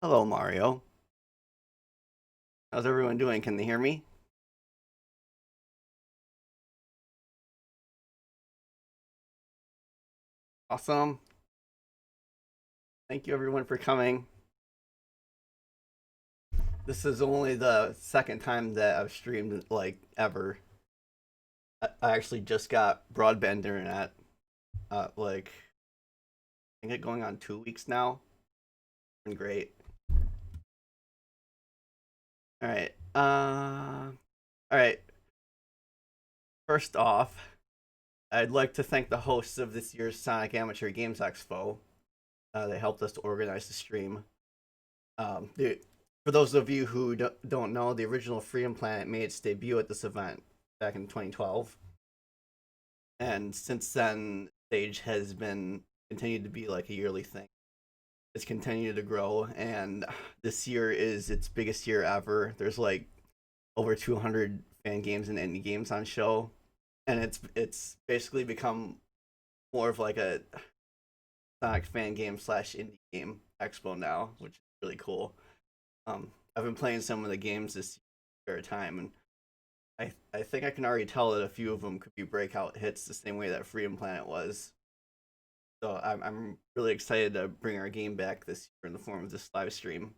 Hello, Mario. How's everyone doing? Can they hear me? Awesome. Thank you, everyone, for coming. This is only the second time that I've streamed, like, ever. I actually just got broadband internet, like, I think it's going on 2 weeks now. Been great. All right. All right. First off, I'd like to thank the hosts of this year's Sonic Amateur Games Expo. They helped us to organize the stream. The For those of you who don't know, the original Freedom Planet made its debut at this event back in 2012, and since then, stage has been continued to be like a yearly thing. It's continued to grow, and this year is its biggest year ever. There's like over 200 fan games and indie games on show, and it's basically become more of like a Sonic fan game slash indie game expo now, which is really cool. I've been playing some of the games this spare time, and I think I can already tell that a few of them could be breakout hits the same way that Freedom Planet was. So I'm really excited to bring our game back this year in the form of this live stream.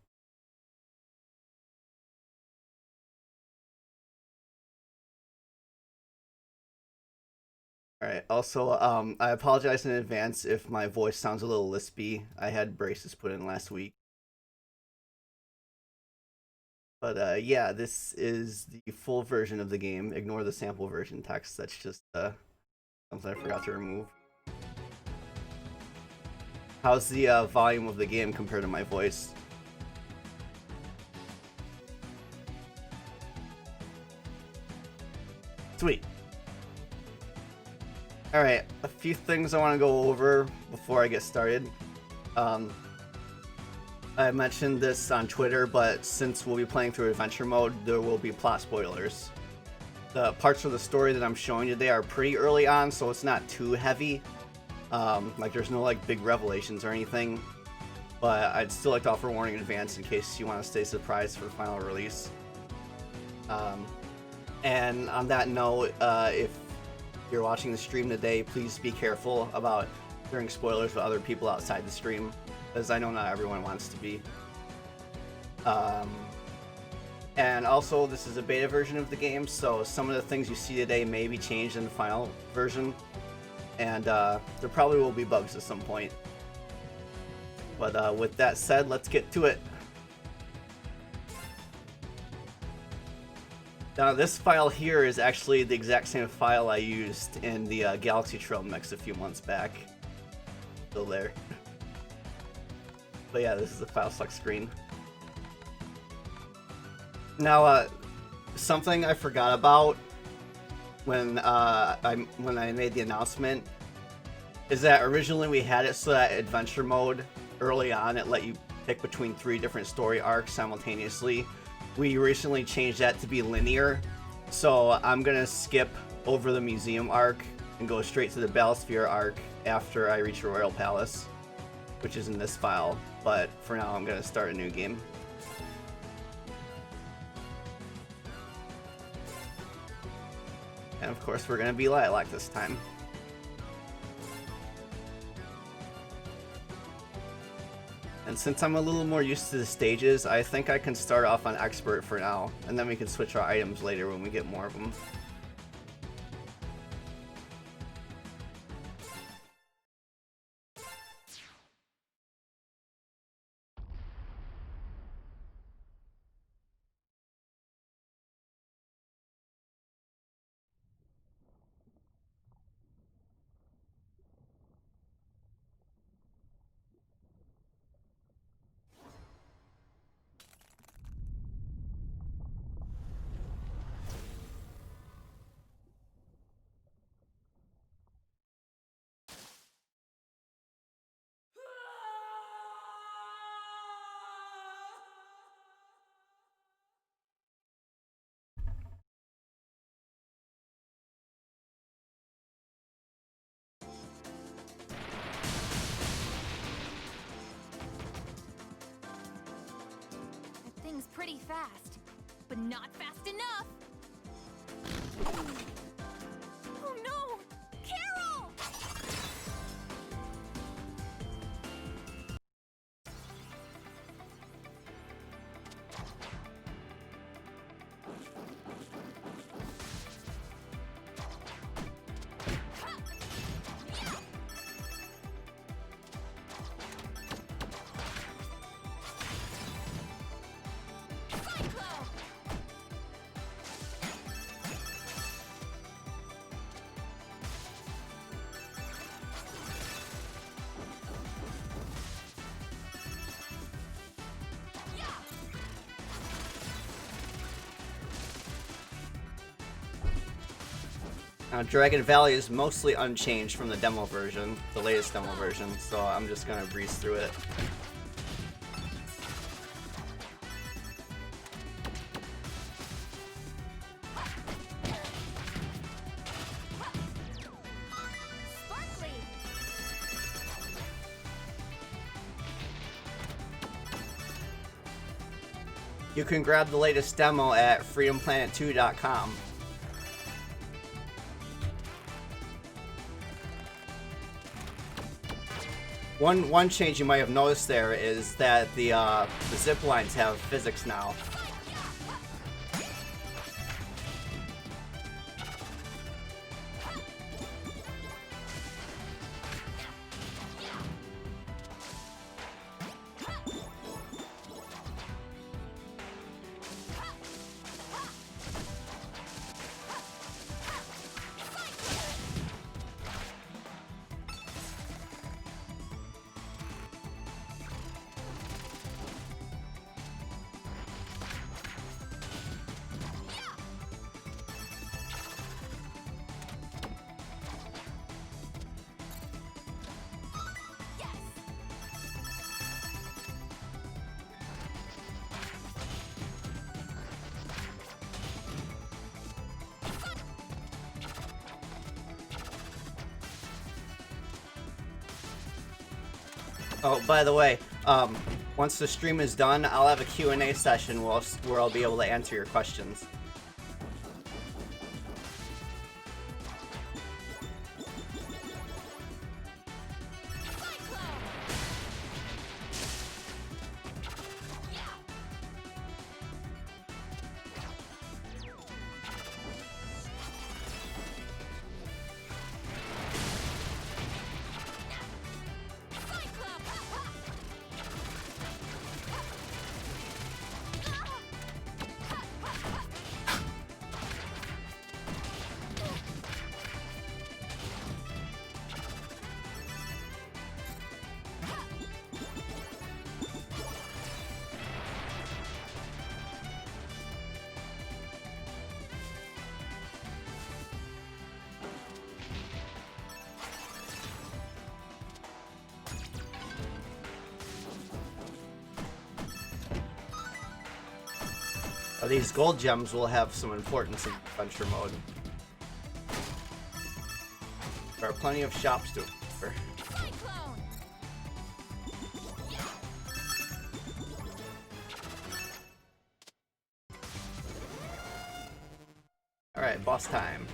All right. Also, I apologize in advance if my voice sounds a little lispy. I had braces put in last week. But yeah, this is the full version of the game. Ignore the sample version text. That's just something I forgot to remove. How's the volume of the game compared to my voice? Sweet. Alright, a few things I want to go over before I get started. I mentioned this on Twitter, but since we'll be playing through adventure mode, there will be plot spoilers. The parts of the story that I'm showing you today are pretty early on, so it's not too heavy. Like there's no like big revelations or anything, but I'd still like to offer warning in advance in case you want to stay surprised for the final release. And on that note, if you're watching the stream today, please be careful about sharing spoilers with other people outside the stream, as I know not everyone wants to be. And also, this is a beta version of the game, so some of the things you see today may be changed in the final version, and there probably will be bugs at some point. But with that said, let's get to it. Now, this file here is actually the exact same file I used in the Galaxy Trail mix a few months back. Still there. But yeah, this is the file select screen. Now, something I forgot about when I made the announcement is that originally we had it so that adventure mode early on it let you pick between 3 different story arcs simultaneously. We recently changed that to be linear, so I'm gonna skip over the museum arc and go straight to the Battlesphere arc after I reach Royal Palace, which is in this file. But for now, I'm gonna start a new game. And of course, we're gonna be Lilac this time. And since I'm a little more used to the stages, I think I can start off on Expert for now, and then we can switch our items later when we get more of them. things pretty fast, but not fast enough. Oh no! Carol! Now, Dragon Valley is mostly unchanged from the demo version, the latest demo version, so I'm just gonna breeze through it. You can grab the latest demo at freedomplanet2.com. One change you might have noticed there is that the zip lines have physics now. Oh, by the way, once the stream is done, I'll have a Q&A session where I'll be able to answer your questions. These gold gems will have some importance in adventure mode. There are plenty of shops to explore. Alright, boss time.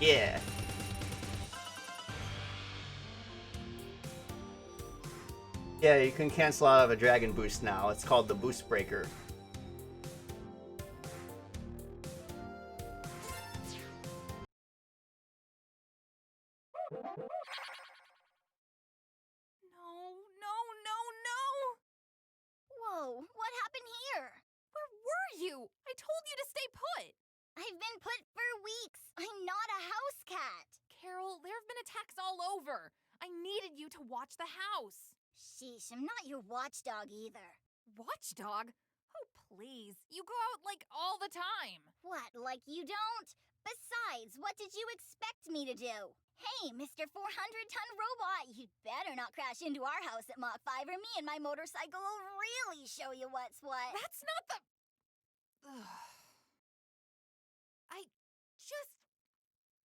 Yeah. Yeah, you can cancel out of a dragon boost now. It's called the Boost Breaker. No! Whoa, what happened here? Where were you? I told you to stay put! I've been put for weeks. I'm not here. I needed you to watch the house. Sheesh, I'm not your watchdog either. Watchdog? Oh, please. You go out like all the time. What, like you don't? Besides, what did you expect me to do? Hey, Mr. 400-ton robot, you'd better not crash into our house at Mach 5 or me and my motorcycle will really show you what's what. That's not the... Ugh. I just...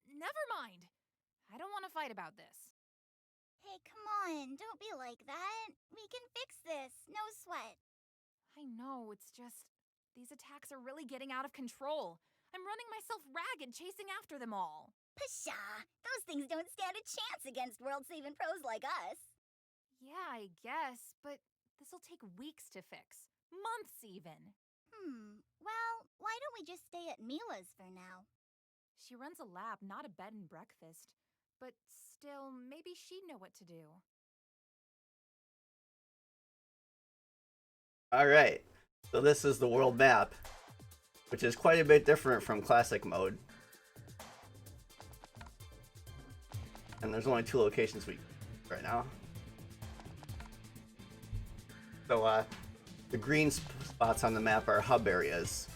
Never mind. I don't want to fight about this. Hey, come on, don't be like that. We can fix this, no sweat. I know, it's just... These attacks are really getting out of control. I'm running myself ragged chasing after them all. Pshaw, those things don't stand a chance against world-saving pros like us. Yeah, I guess, but this'll take weeks to fix. Months, even. Well, why don't we just stay at Mila's for now? She runs a lab, not a bed and breakfast. But still, maybe she'd know what to do. Alright, so this is the world map, which is quite a bit different from classic mode. And there's only 2 locations right now. So, the green spots on the map are hub areas.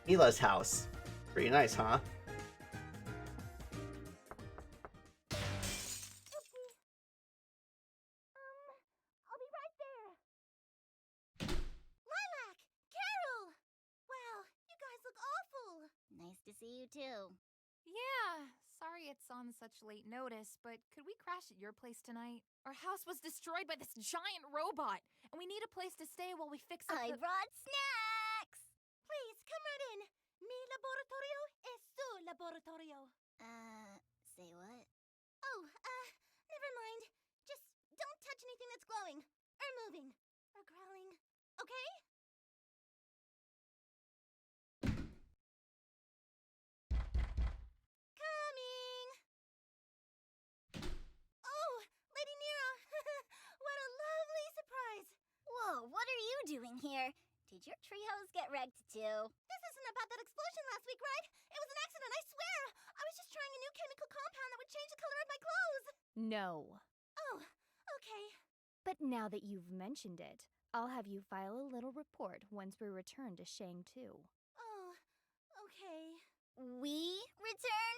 Mila's house. Pretty nice, huh? I'll be right there. Lilac! Carol! Wow, you guys look awful. Nice to see you too. Yeah, sorry it's on such late notice, but could we crash at your place tonight? Our house was destroyed by this giant robot, and we need a place to stay while we fix up I brought snacks! Please, come right in. Mi laboratorio es su laboratorio. Say what? Oh, never mind. Just don't touch anything that's glowing, or moving, or growling, okay? Coming! Oh, Lady Nero! What a lovely surprise! Whoa, what are you doing here? Did your treehouse get wrecked too? This isn't about that explosion last week, right? It was an accident, I swear! I was just trying a new chemical compound that would change the color of my clothes! No. Oh, okay. But now that you've mentioned it, I'll have you file a little report once we return to Shang 2. Oh, okay. We return?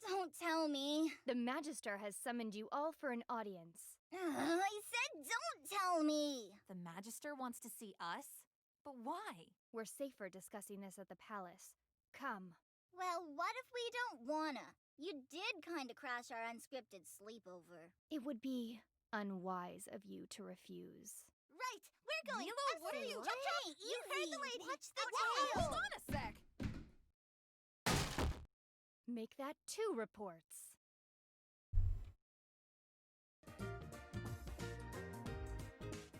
Don't tell me. The Magister has summoned you all for an audience. I said don't tell me! The Magister wants to see us? But why? We're safer discussing this at the palace. Come. Well, what if we don't wanna? You did kinda crash our unscripted sleepover. It would be unwise of you to refuse. Right, we're going. Milo, what are you- Jump, jump! Hey, You heard the lady. Watch the tail. Hold on a sec. Make that 2 reports.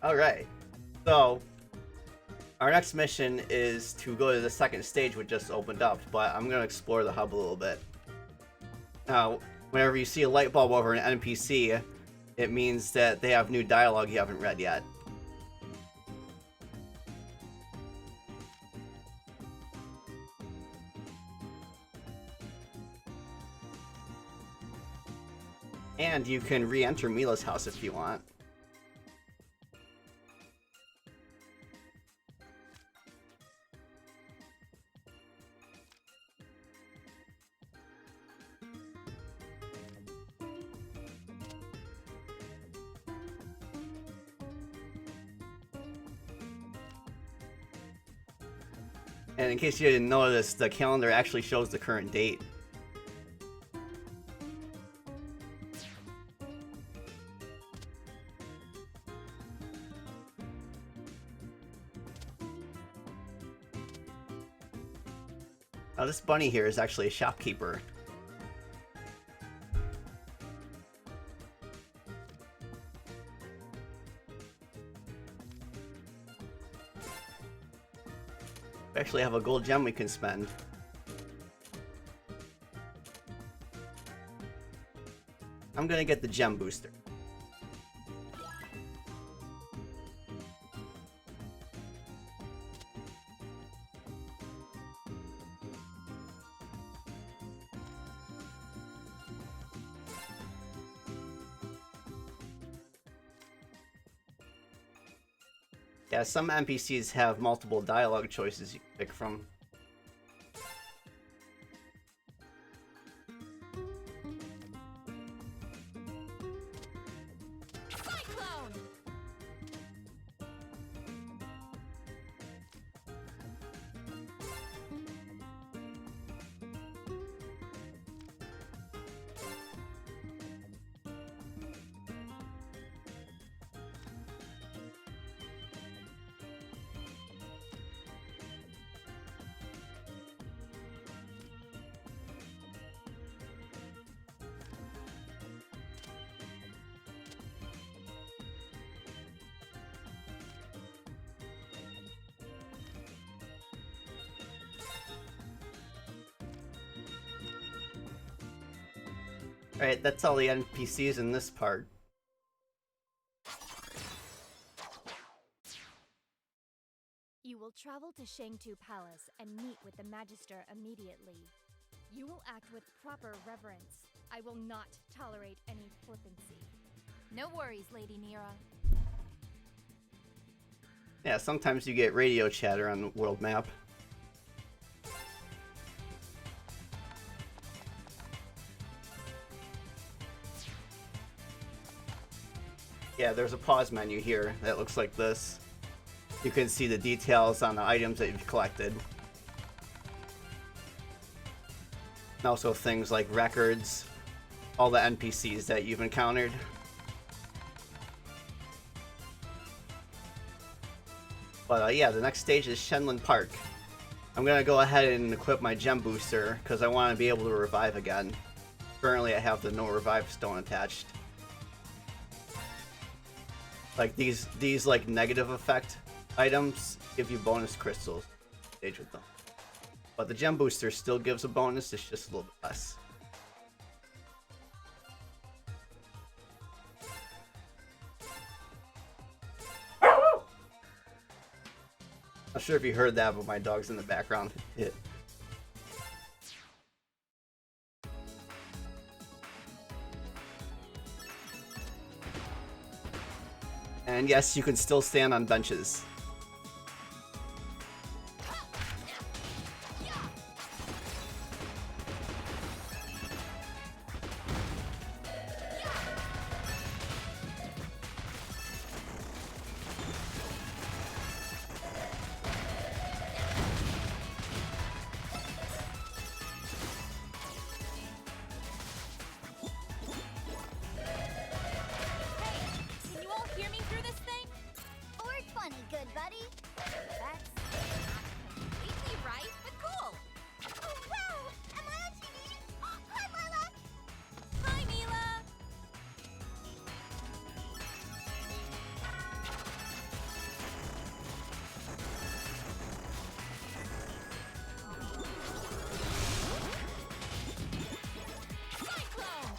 Alright, so our next mission is to go to the second stage, which just opened up, but I'm going to explore the hub a little bit. Now, whenever you see a light bulb over an NPC, it means that they have new dialogue you haven't read yet. And you can re-enter Mila's house if you want. And in case you didn't notice, the calendar actually shows the current date. Now this bunny here is actually a shopkeeper. We actually have a gold gem we can spend. I'm gonna get the gem booster. Yeah, some NPCs have multiple dialogue choices you can pick from. Cyclone! Alright, that's all the NPCs in this part. You will travel to Shangtu Palace and meet with the Magister immediately. You will act with proper reverence. I will not tolerate any flippancy. No worries, Lady Nira. Yeah, sometimes you get radio chatter on the world map. Yeah, there's a pause menu here that looks like this. You can see the details on the items that you've collected. And also things like records, all the NPCs that you've encountered. But yeah, the next stage is Shenlong Park. I'm gonna go ahead and equip my gem booster because I want to be able to revive again. Currently I have the no revive stone attached. Like these like negative effect items give you bonus crystals. Stage with them. But the gem booster still gives a bonus, it's just a little bit less. Not sure if you heard that, but my dog's in the background. And yes, you can still stand on benches. Can you all hear me through this thing? Or funny, good buddy. That's not completely right, but cool. Oh, wow! Am I on TV? Hi, Lilac! Hi, Mila. Cyclone!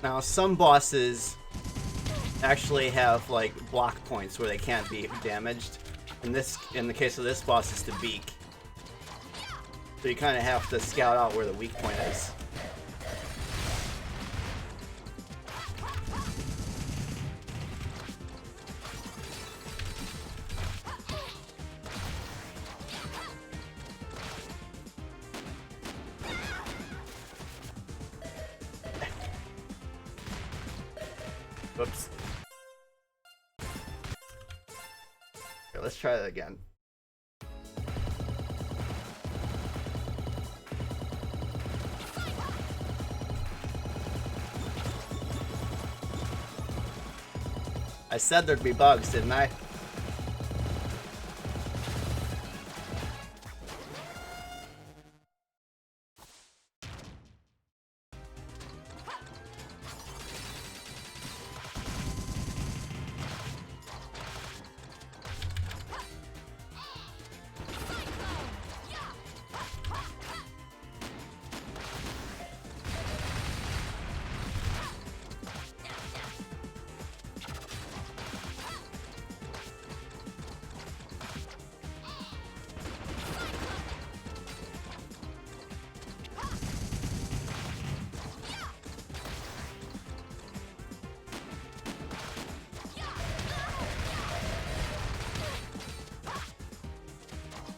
Now, some bosses actually have like block points where they can't be damaged. In the case of this boss, it's the beak. So you kind of have to scout out where the weak point is. Whoops. Okay, let's try that again. I said there'd be bugs, didn't I?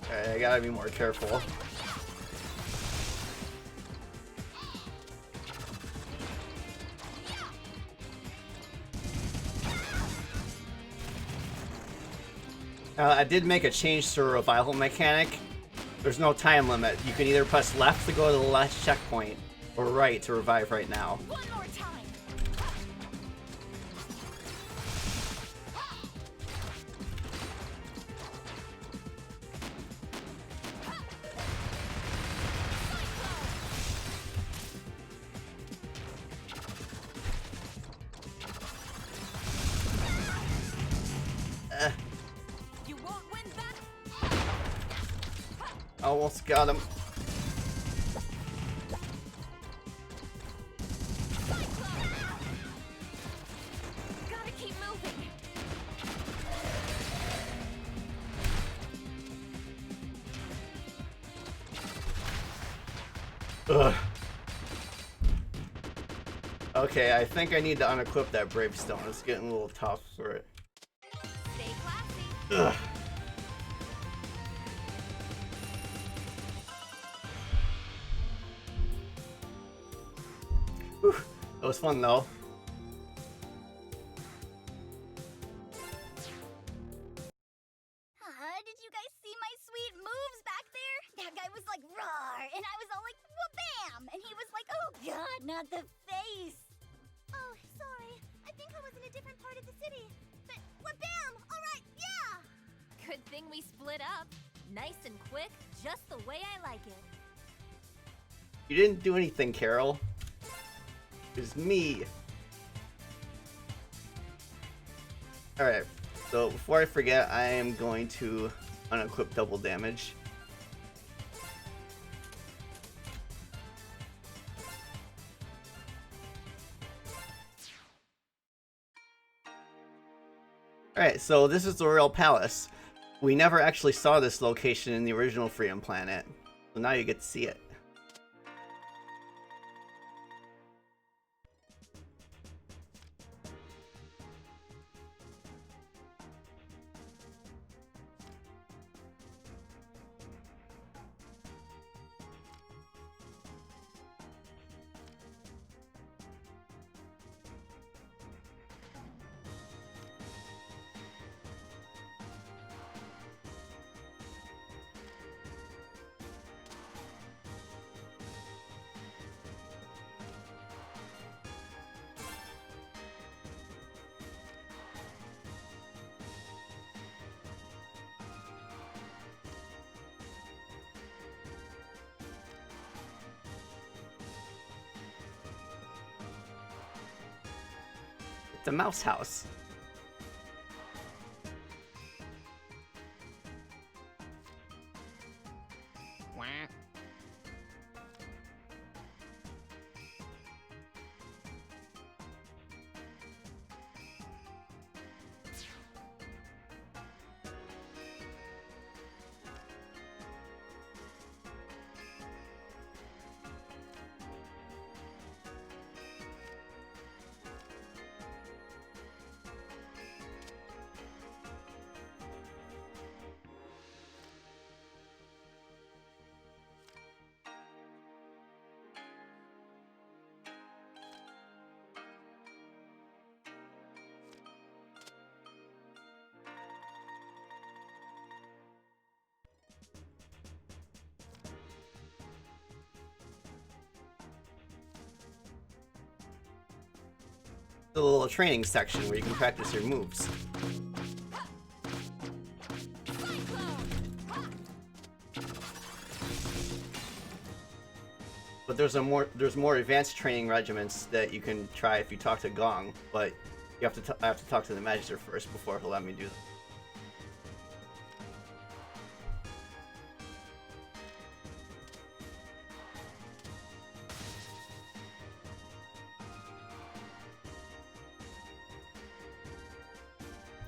Alright, I gotta be more careful. I did make a change to the revival mechanic. There's no time limit. You can either press left to go to the last checkpoint, or right to revive right now. One more time. You won't win that. Almost got him. Gotta keep moving. Ugh. Okay, I think I need to unequip that Bravestone. It's getting a little tough for it. Stay classy. Ugh. Whew. That was fun though. Did you guys see my sweet moves back there? That guy was like, roar, and I was all like, wha-bam! And he was like, oh god, not the face! Oh, sorry. I think I was in a different part of the city. But, wha-bam! Alright, yeah! Good thing we split up. Nice and quick, just the way I like it. You didn't do anything, Carol. It was me. Alright, so before I forget, I am going to unequip double damage. Alright, so this is the Royal Palace. We never actually saw this location in the original Freedom Planet, so now you get to see it. The mouse house. The little training section where you can practice your moves. But there's more advanced training regimens that you can try if you talk to Gong, but you have to I have to talk to the Magister first before he'll let me do that.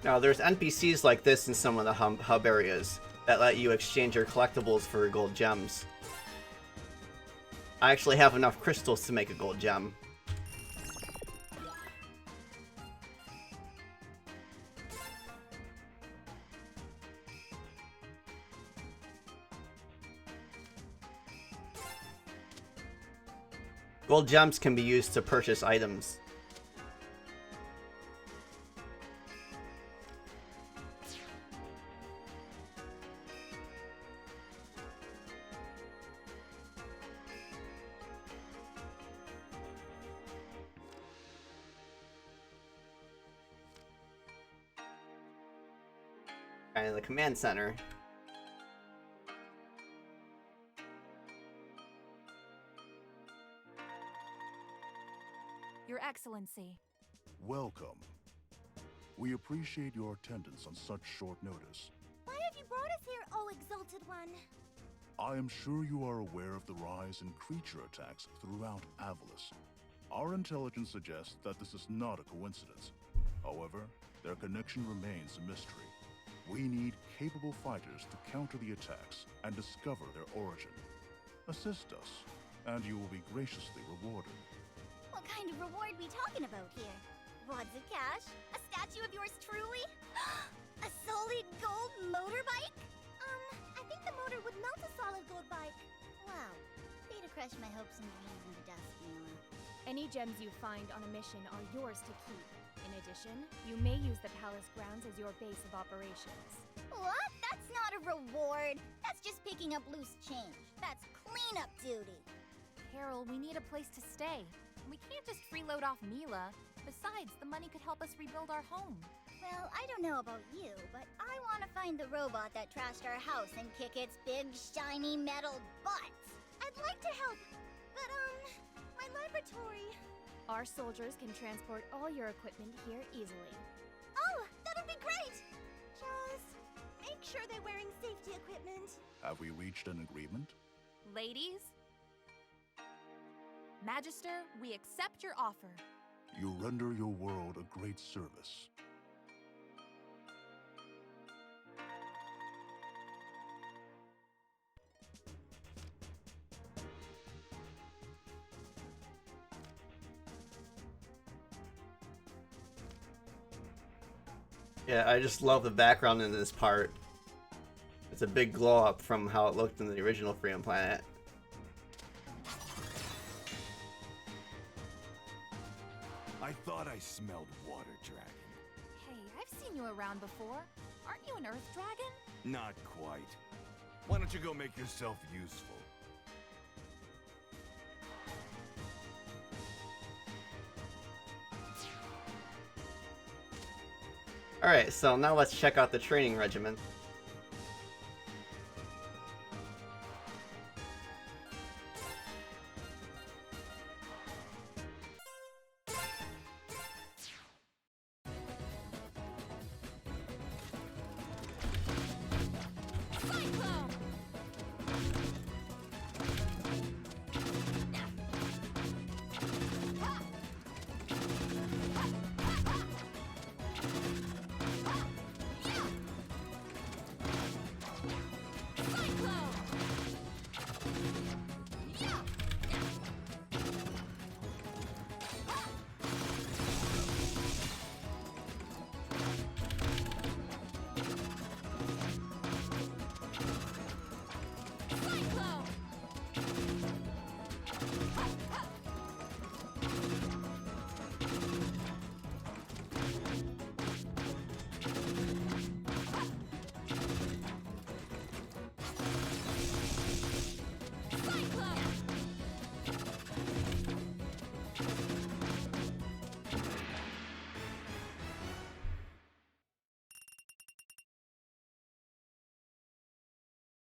Now, there's NPCs like this in some of the hub areas that let you exchange your collectibles for gold gems. I actually have enough crystals to make a gold gem. Gold gems can be used to purchase items. And the command center. Your Excellency. Welcome. We appreciate your attendance on such short notice. Why have you brought us here, oh exalted one? I am sure you are aware of the rise in creature attacks throughout Avalis. Our intelligence suggests that this is not a coincidence. However, their connection remains a mystery. We need capable fighters to counter the attacks and discover their origin. Assist us, and you will be graciously rewarded. What kind of reward we talking about here? Wads of cash? A statue of yours truly? A solid gold motorbike? I think the motor would melt a solid gold bike. Wow. Way to crush my hopes and dreams into dust, Mila. Any gems you find on a mission are yours to keep. In addition, you may use the palace grounds as your base of operations. What? That's not a reward. That's just picking up loose change. That's cleanup duty. Carol, we need a place to stay. We can't just freeload off Mila. Besides, the money could help us rebuild our home. Well, I don't know about you, but I want to find the robot that trashed our house and kick its big, shiny metal butt. I'd like to help, but, my laboratory... Our soldiers can transport all your equipment here easily. Oh, that'll be great! Just make sure they're wearing safety equipment. Have we reached an agreement? Ladies? Magister, we accept your offer. You render your world a great service. Yeah, I just love the background in this part. It's a big glow up from how it looked in the original Freedom Planet. I thought I smelled water dragon. Hey, I've seen you around before. Aren't you an Earth Dragon? Not quite. Why don't you go make yourself useful? Alright, so now let's check out the training regimen.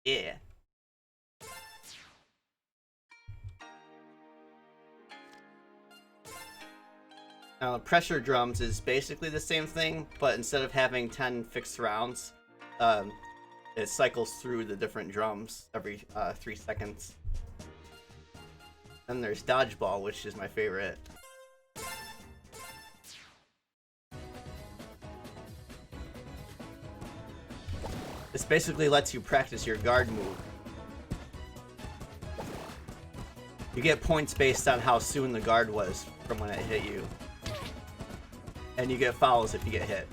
Yeah. Now, pressure drums is basically the same thing, but instead of having 10 fixed rounds, it cycles through the different drums every 3 seconds. Then there's dodgeball, which is my favorite. This basically lets you practice your guard move. You get points based on how soon the guard was from when it hit you. And you get fouls if you get hit.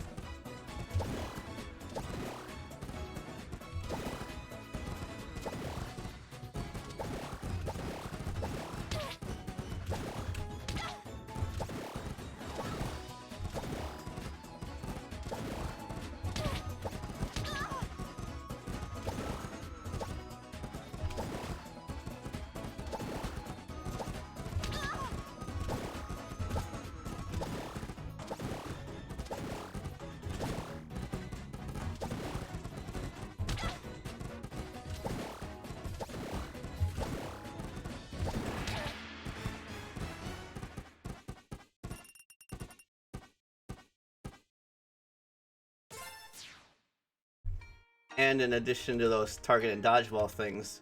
And in addition to those target and dodgeball things,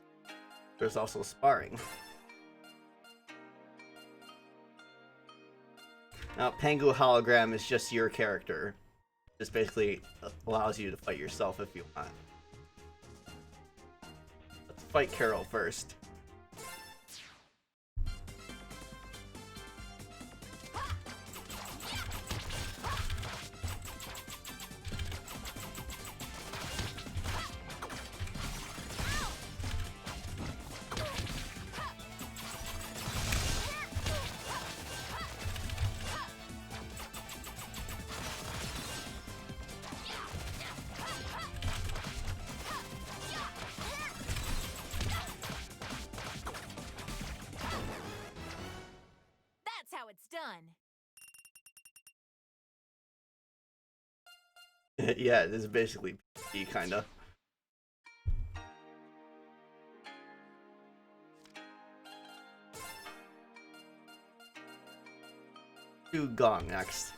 there's also sparring. Now, Pengu Hologram is just your character. This basically allows you to fight yourself if you want. Let's fight Carol first. How it's done. Yeah, this is basically PvP, kinda. Do Gong next.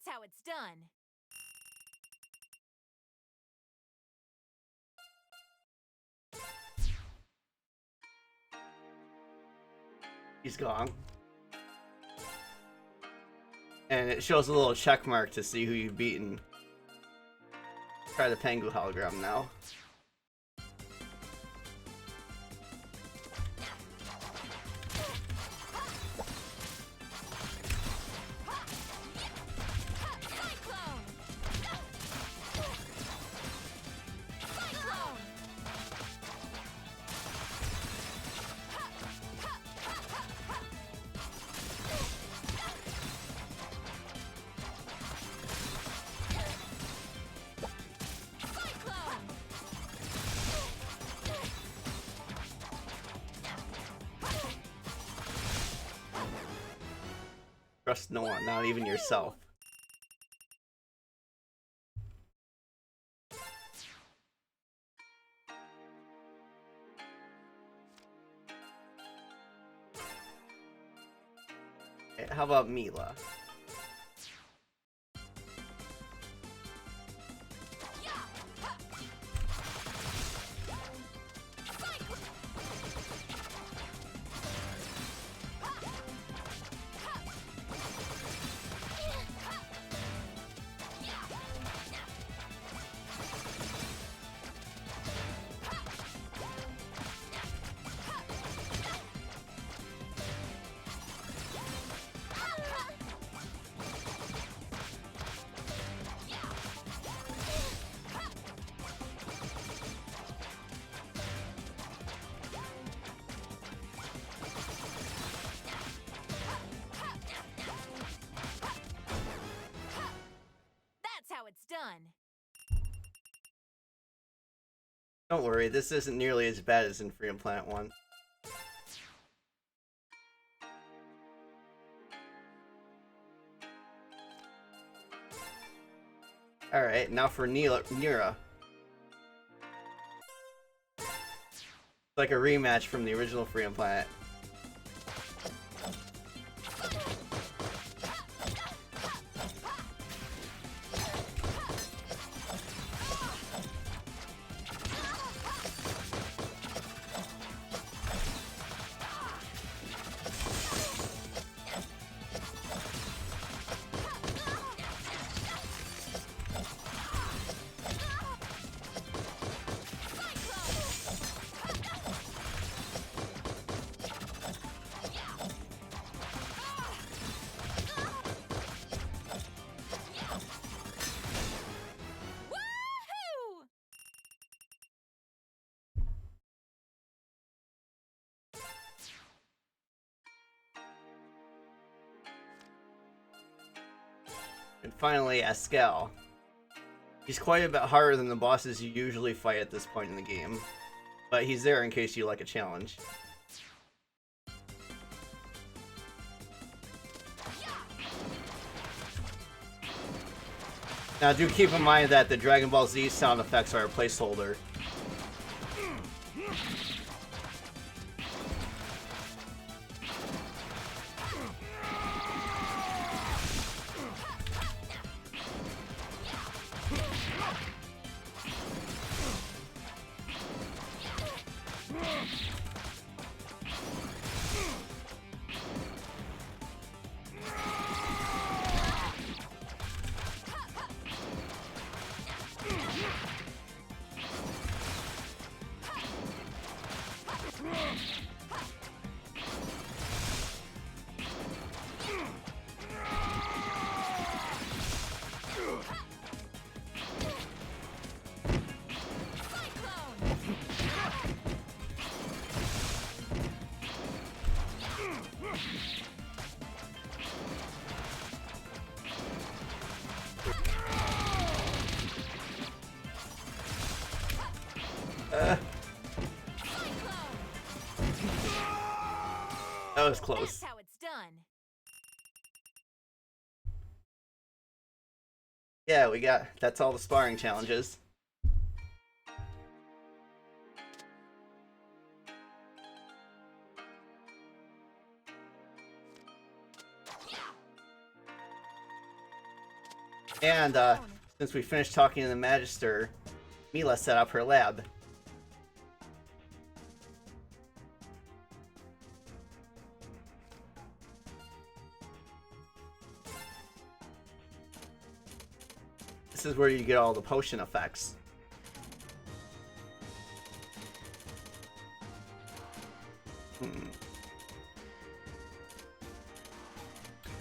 How it's done. He's gone. And it shows a little check mark to see who you've beaten. Try the Pengu hologram now. Trust no one, not even yourself. Okay, how about Mila? Don't worry, this isn't nearly as bad as in Freedom Planet 1. Alright, now for Nira. It's like a rematch from the original Freedom Planet. Woohoo! And finally, Askel. He's quite a bit harder than the bosses you usually fight at this point in the game, but he's there in case you like a challenge. Now do keep in mind that the Dragon Ball Z sound effects are a placeholder. That was close. That's how it's done. Yeah, that's all the sparring challenges. And since we finished talking to the Magister, Mila set up her lab. This is where you get all the potion effects.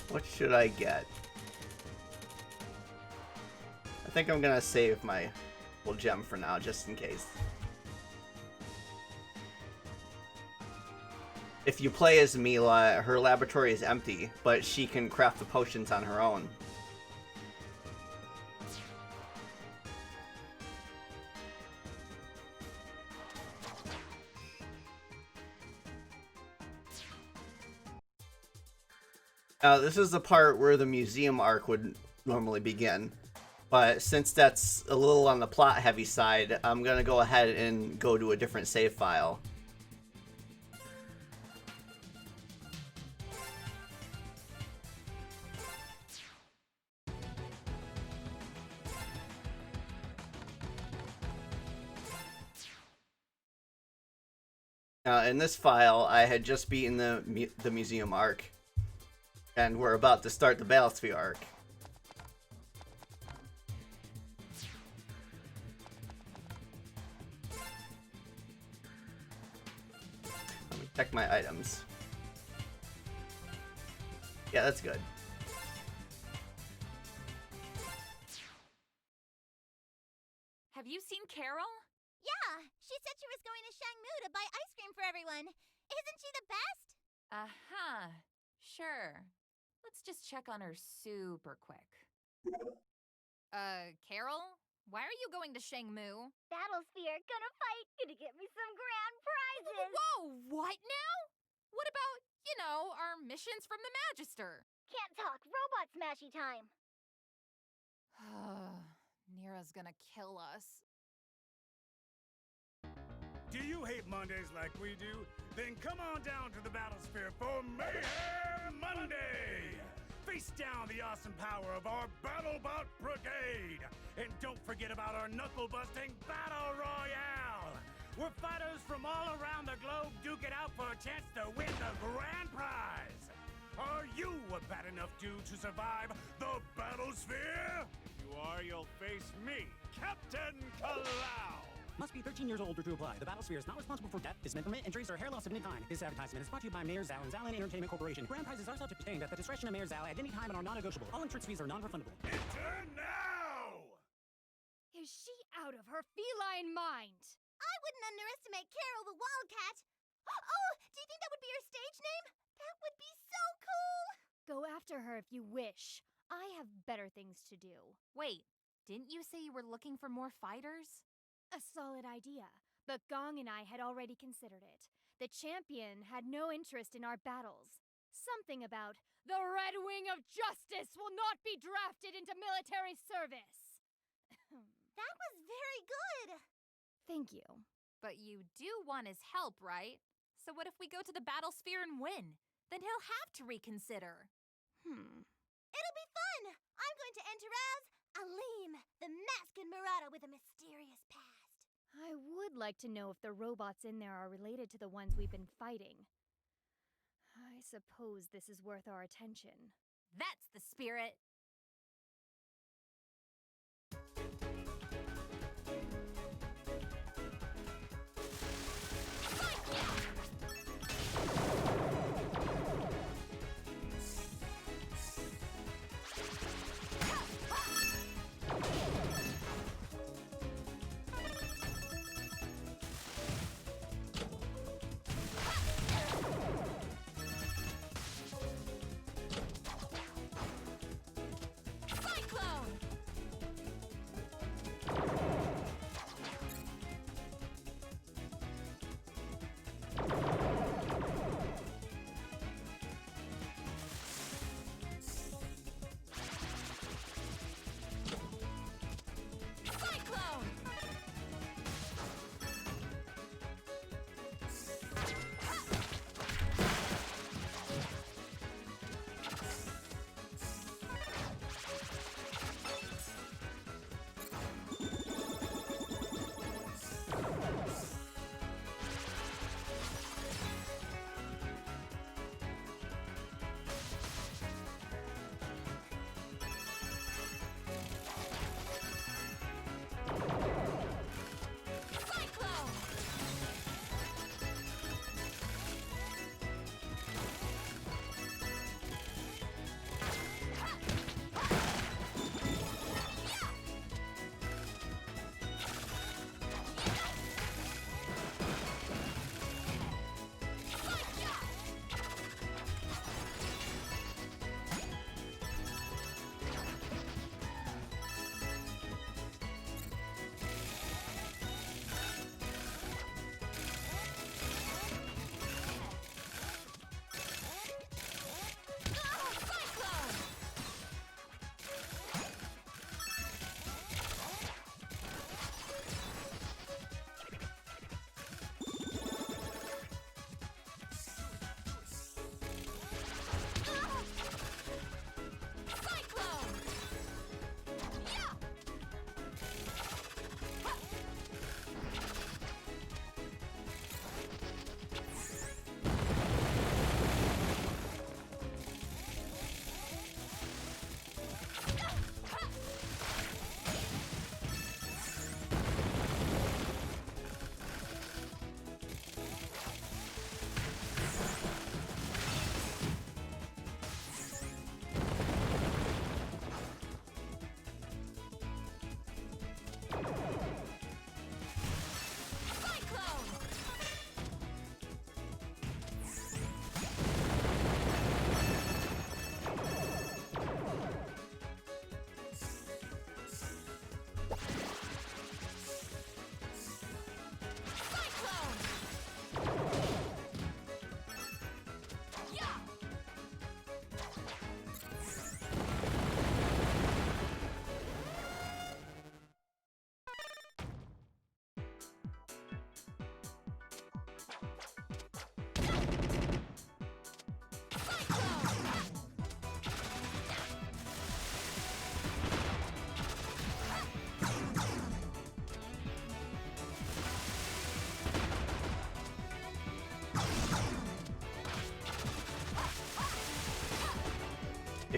What should I get? I think I'm gonna save my little gem for now, just in case. If you play as Mila, her laboratory is empty, but she can craft the potions on her own. This is the part where the museum arc would normally begin, but since that's a little on the plot heavy side, I'm gonna go ahead and go to a different save file. In this file, I had just beaten the museum arc, and we're about to start the Battlesphere arc. Let me check my items. Yeah, that's good. Have you seen Carol? Yeah, she said she was going to Shangmu to buy ice cream for everyone. Isn't she the best? Uh-huh. Sure. Let's just check on her super quick. Carol? Why are you going to Shangmu? Battlesphere, gonna fight, gonna get me some grand prizes. Whoa, what now? What about, our missions from the Magister? Can't talk, robot smashy time. Nira's gonna kill us. Do you hate Mondays like we do? Then come on down to the Battlesphere for Mayhem Monday! Face down the awesome power of our BattleBot Brigade! And don't forget about our knuckle-busting Battle Royale! Where fighters from all around the globe duke it out for a chance to win the grand prize! Are you a bad enough dude to survive the Battlesphere? If you are, you'll face me, Captain Kalau! Must be 13 years old or to apply. The Battlesphere is not responsible for death, dismemberment, injuries, or hair loss of any kind. This advertisement is brought to you by Mayor Zhao and Zhaolin Entertainment Corporation. Grand prizes are subject to change at the discretion of Mayor Zhao at any time and are non-negotiable. All entrance fees are non-refundable. Enter now! Is she out of her feline mind? I wouldn't underestimate Carol the Wildcat. Oh, do you think that would be her stage name? That would be so cool. Go after her if you wish. I have better things to do. Wait, didn't you say you were looking for more fighters? A solid idea, but Gong and I had already considered it. The champion had no interest in our battles. Something about the Red Wing of Justice will not be drafted into military service. That was very good. Thank you. But you do want his help, right? So what if we go to the Battlesphere and win? Then he'll have to reconsider. It'll be fun. I'm going to enter as Aleem, the masked marauder with a mysterious past. I would like to know if the robots in there are related to the ones we've been fighting. I suppose this is worth our attention. That's the spirit.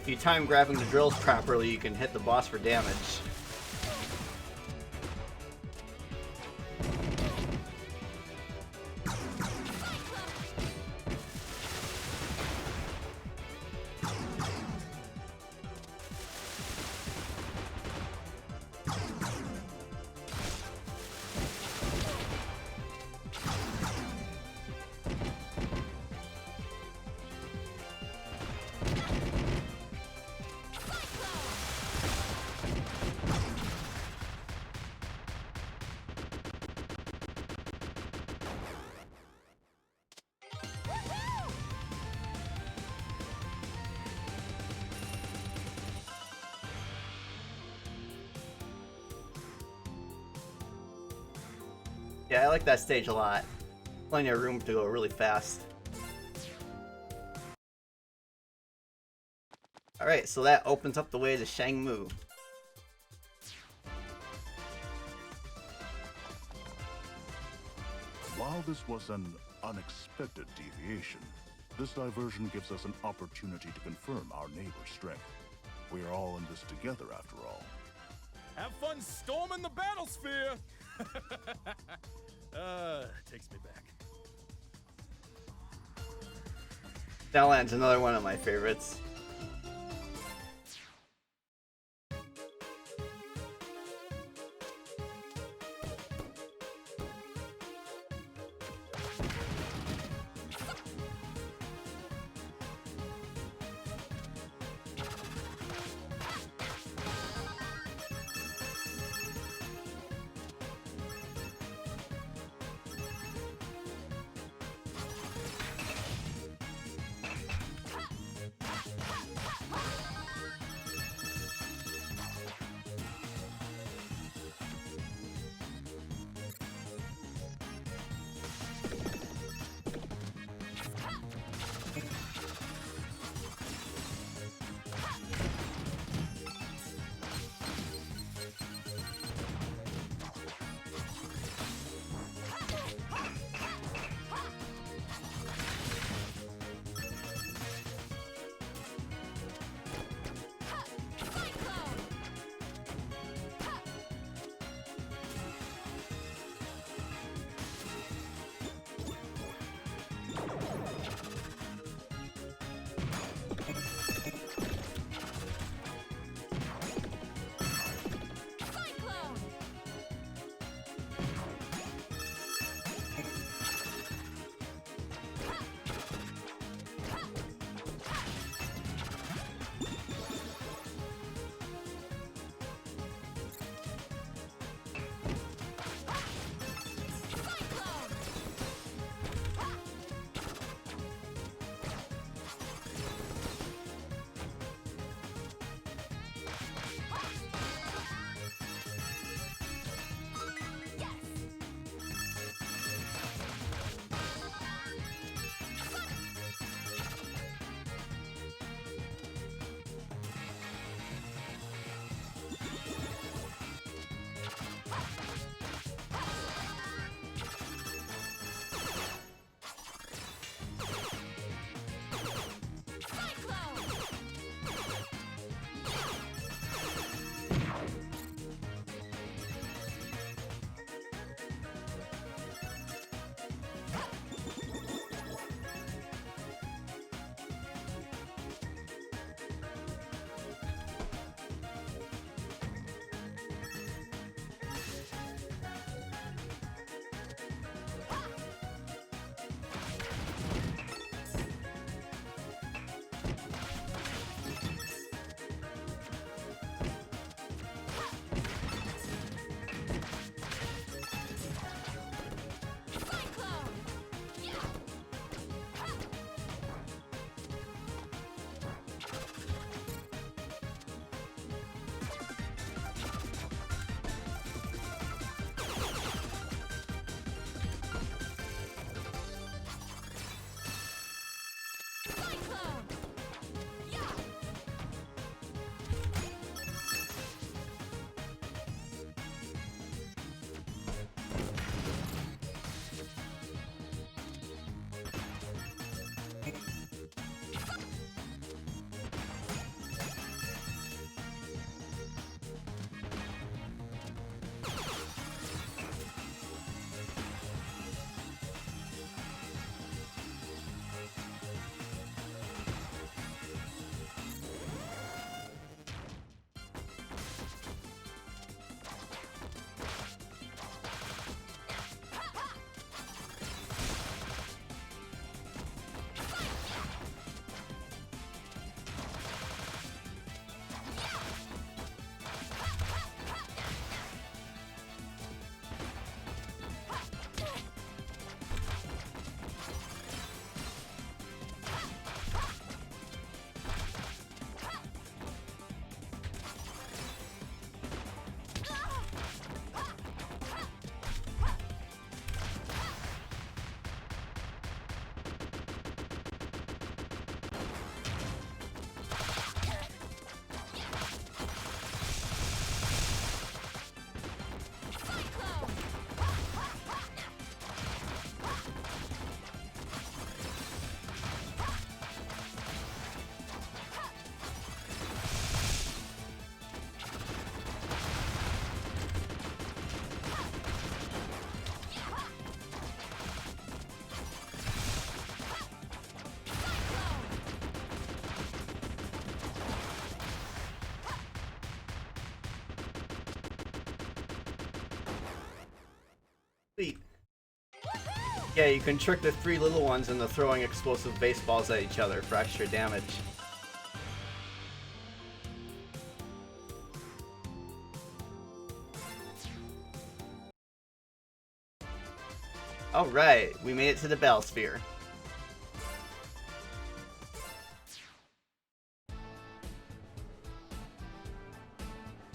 If you time grabbing the drills properly, you can hit the boss for damage. Yeah, I like that stage a lot. Plenty of room to go really fast. Alright, so that opens up the way to Shangmu. While this was an unexpected deviation, this diversion gives us an opportunity to confirm our neighbor's strength. We are all in this together, after all. Have fun storming the battle sphere! Takes me back. That land's another one of my favorites. Sweet. Yeah, you can trick the 3 little ones into throwing explosive baseballs at each other for extra damage. Alright, we made it to the Battlesphere.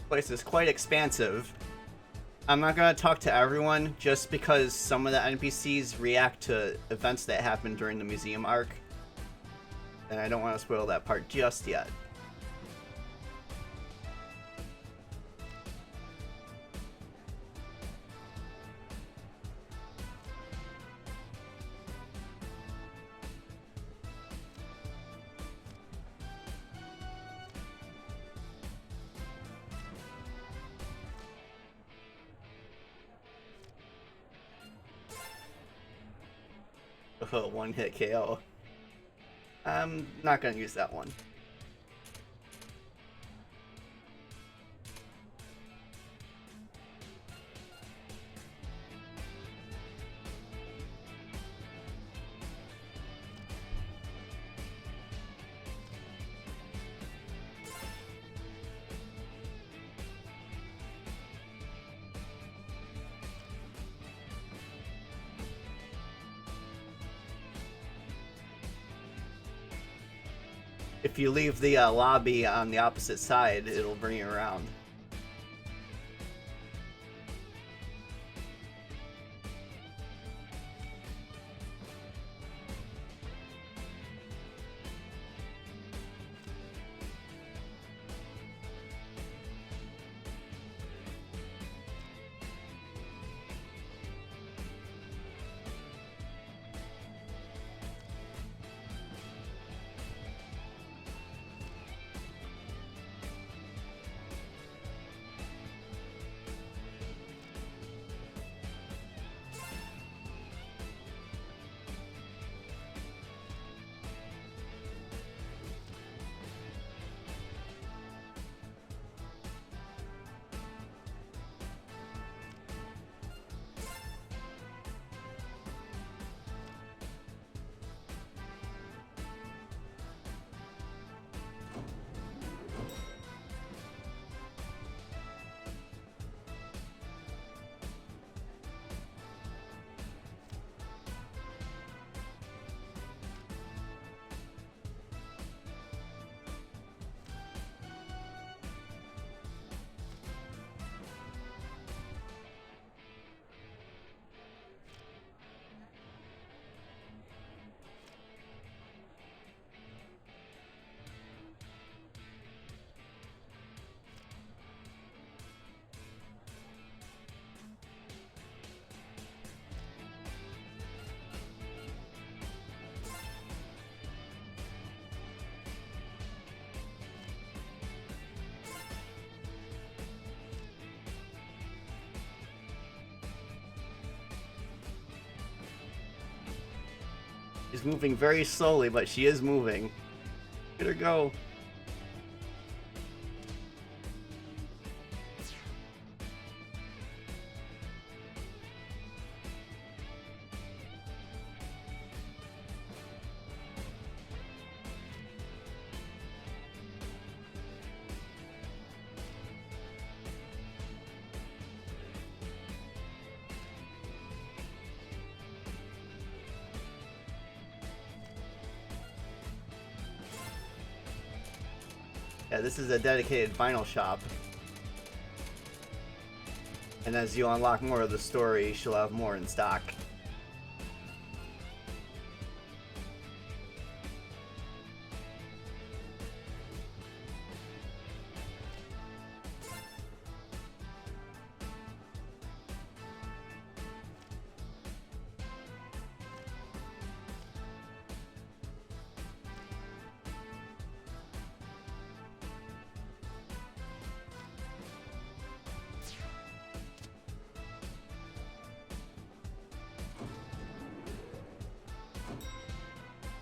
Place is quite expansive. I'm not gonna talk to everyone just because some of the NPCs react to events that happen during the museum arc. And I don't want to spoil that part just yet. Oh, one hit KO. I'm not gonna use that one. If you leave the lobby on the opposite side, it'll bring you around. She's moving very slowly, but she is moving. Get her go. Yeah, this is a dedicated vinyl shop. And as you unlock more of the story, she'll have more in stock.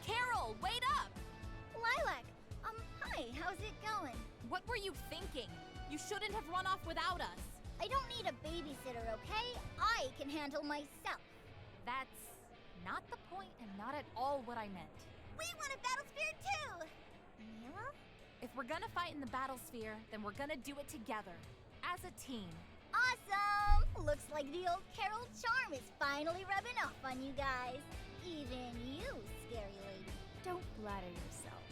Carol, wait up! Lilac, hi, how's it going? What were you thinking? You shouldn't have run off without us. I don't need a babysitter, okay? I can handle myself. That's not the point and not at all what I meant. We want a battle sphere too! Mila? If we're gonna fight in the battle sphere, then we're gonna do it together, as a team. Awesome! Looks like the old Carol charm is finally rubbing off on you guys. Even you, scary lady. Don't flatter yourself.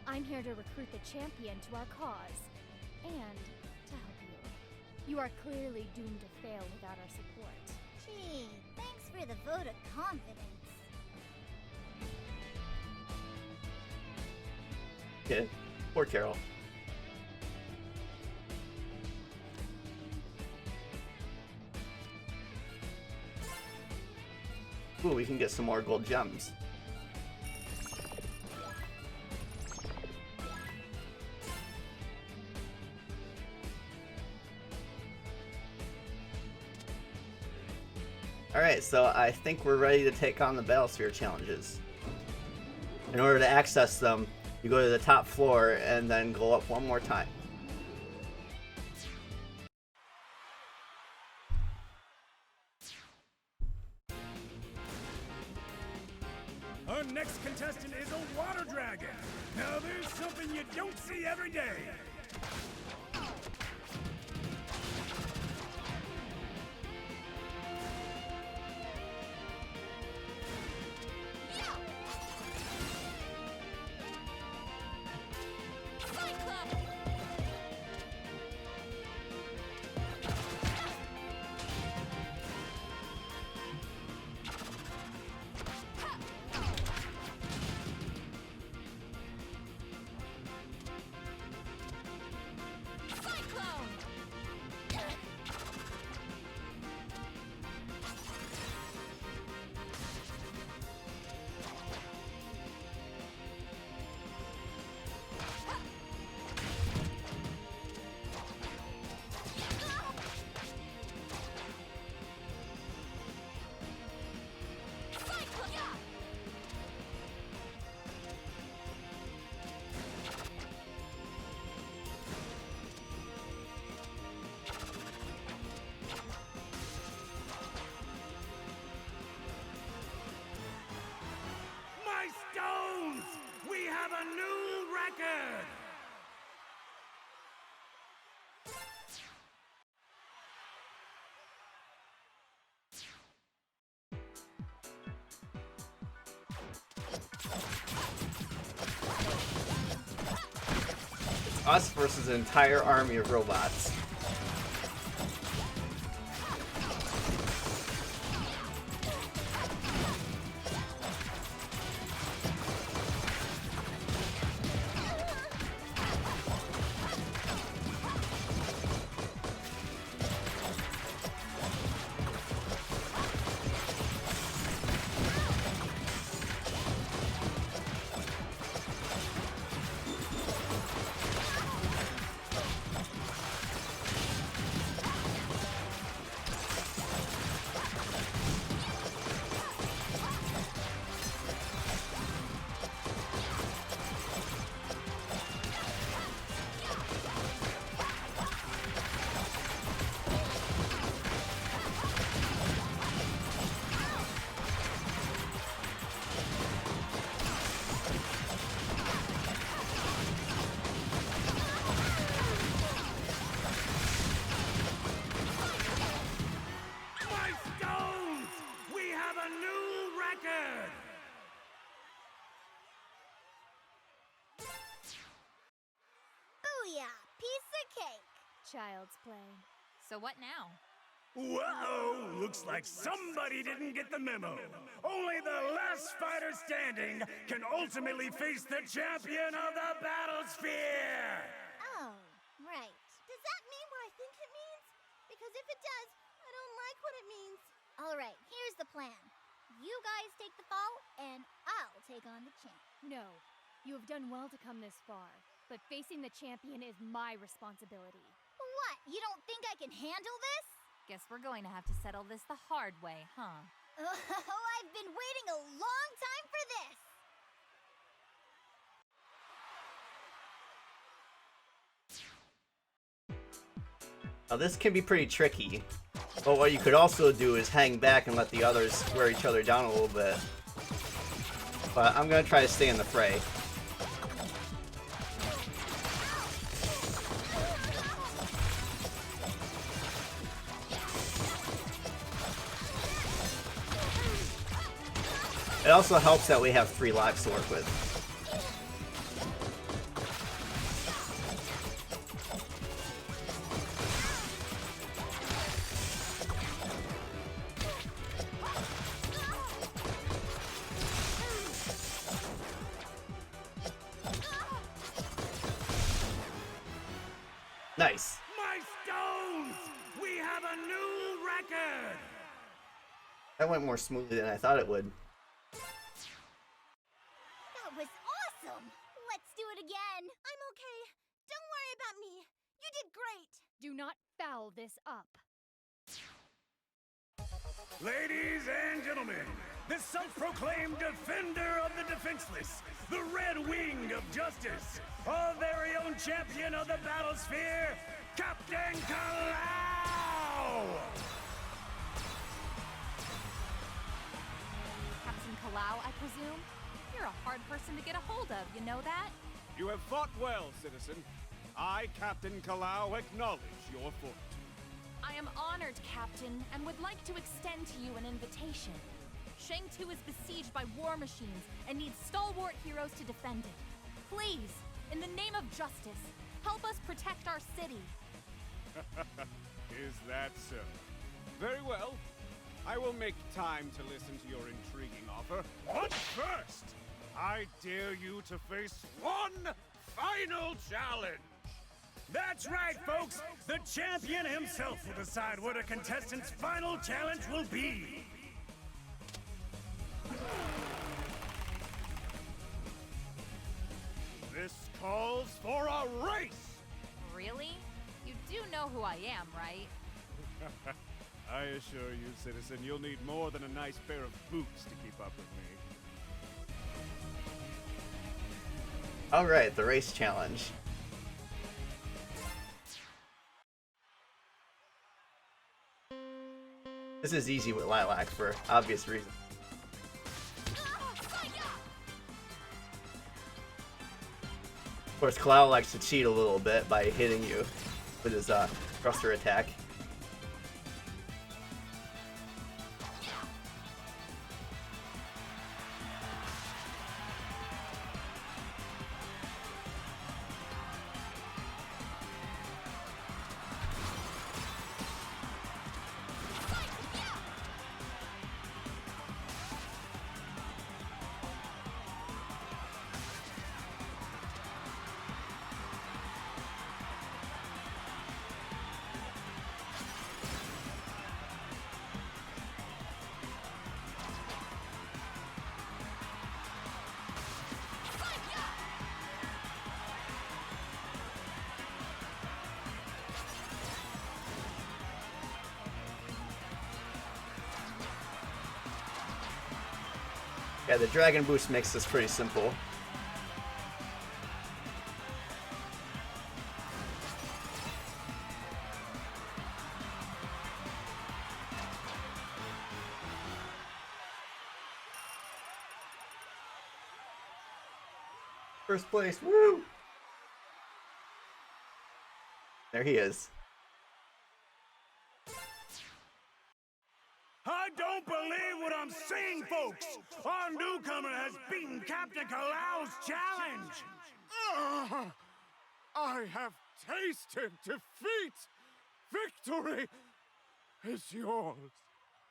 I'm here to recruit the champion to our cause. And to help you. You are clearly doomed to fail without our support. Gee, thanks for the vote of confidence. Kid. Poor Carol. Ooh, we can get some more gold gems. Alright, so I think we're ready to take on the Battlesphere challenges. In order to access them, you go to the top floor and then go up one more time. Our next contestant is a water dragon. Now there's something you don't see every day. Stones! We have a new record! It's us versus an entire army of robots. Child's play. So what now? Whoa! Looks like somebody didn't get the memo. Only the last fighter standing can ultimately face the champion of the Battlesphere! Oh, right. Does that mean what I think it means? Because if it does, I don't like what it means. Alright, here's the plan. You guys take the fall, and I'll take on the champ. No, you have done well to come this far, but facing the champion is my responsibility. What? You don't think I can handle this? Guess we're going to have to settle this the hard way, huh? Oh, I've been waiting a long time for this! Now this can be pretty tricky, but what you could also do is hang back and let the others wear each other down a little bit. But I'm gonna try to stay in the fray. It also helps that we have 3 lives to work with. Nice. My stones! We have a new record! That went more smoothly than I thought it would. That was awesome! Let's do it again! I'm okay. Don't worry about me. You did great! Do not foul this up. Ladies and gentlemen, the self-proclaimed defender of the defenseless, the Red Wing of Justice, our very own champion of the Battlesphere, Captain Kalau! Captain Kalau, I presume? You're a hard person to get a hold of, you know that? You have fought well, citizen. I, Captain Kalau, acknowledge your fortitude. I am honored, Captain, and would like to extend to you an invitation. Shang-Tu is besieged by war machines and needs stalwart heroes to defend it. Please, in the name of justice, help us protect our city. Is that so? Very well. I will make time to listen to your intriguing offer. But first, I dare you to face one final challenge. That's right, folks! The champion himself will decide what a contestant's final challenge will be. This calls for a race! Really? You do know who I am, right? I assure you, citizen, you'll need more than a nice pair of boots to keep up with me. Alright, the race challenge. This is easy with Lilac for obvious reasons. Of course, Kalau likes to cheat a little bit by hitting you with his thruster attack. Yeah, the Dragon Boost makes this pretty simple. First place, woo! There he is. I don't believe what I'm seeing, folks! Our newcomer has beaten Captain Kalau's challenge! I have tasted defeat! Victory is yours!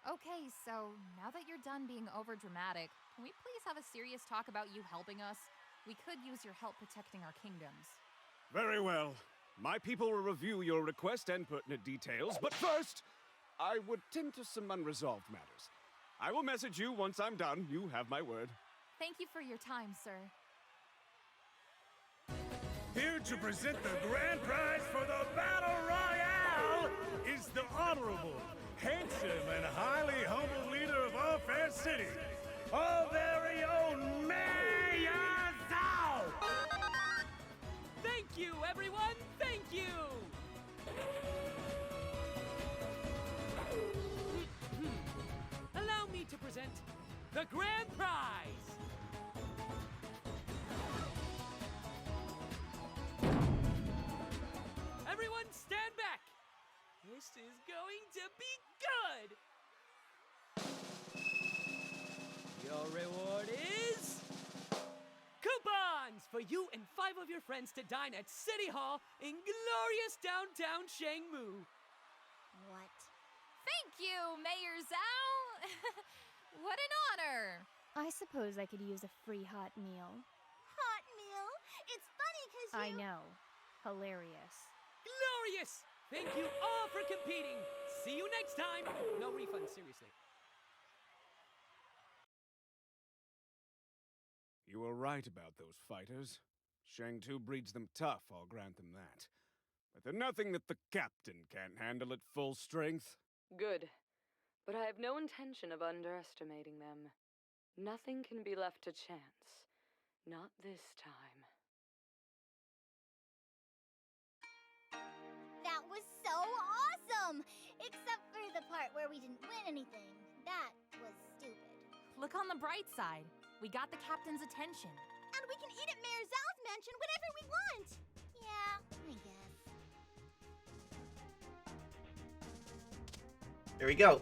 Okay, so now that you're done being overdramatic, can we please have a serious talk about you helping us? We could use your help protecting our kingdoms. Very well. My people will review your request and pertinent details, but first, I would tend to some unresolved matters. I will message you once I'm done. You have my word. Thank you for your time, sir. Here to present the grand prize for the Battle Royale is the honorable, handsome, and highly humble leader of our fair city, our very own Mayor Zhao! Thank you, everyone! Thank you! the grand prize! Everyone stand back! This is going to be good! Your reward is... coupons for you and 5 of your friends to dine at City Hall in glorious downtown Shangmu. What? Thank you, Mayor Zhao! What an honor! I suppose I could use a free hot meal. Hot meal? It's funny because you... I know. Hilarious. Glorious! Thank you all for competing. See you next time. No refund, seriously. You were right about those fighters. Shang-Tu breeds them tough, I'll grant them that. But they're nothing that the captain can't handle at full strength. Good. But I have no intention of underestimating them. Nothing can be left to chance. Not this time. That was so awesome! Except for the part where we didn't win anything. That was stupid. Look on the bright side. We got the captain's attention. And we can eat at Mayor Zhao's mansion whenever we want! Yeah, I guess. There we go.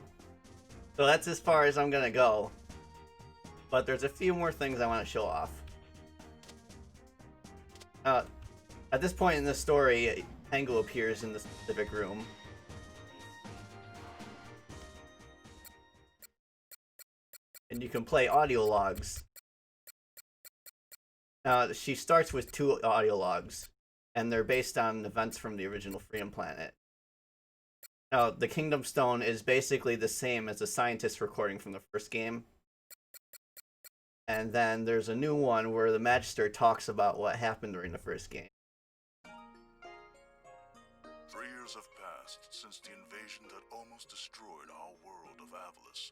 So that's as far as I'm gonna go. But there's a few more things I want to show off. At this point in the story, Tengu appears in the specific room. And you can play audio logs. She starts with 2 audio logs, and they're based on events from the original Freedom Planet. Now, the Kingdom Stone is basically the same as the scientist recording from the first game. And then there's a new one where the Magister talks about what happened during the first game. 3 years have passed since the invasion that almost destroyed our world of Avalis.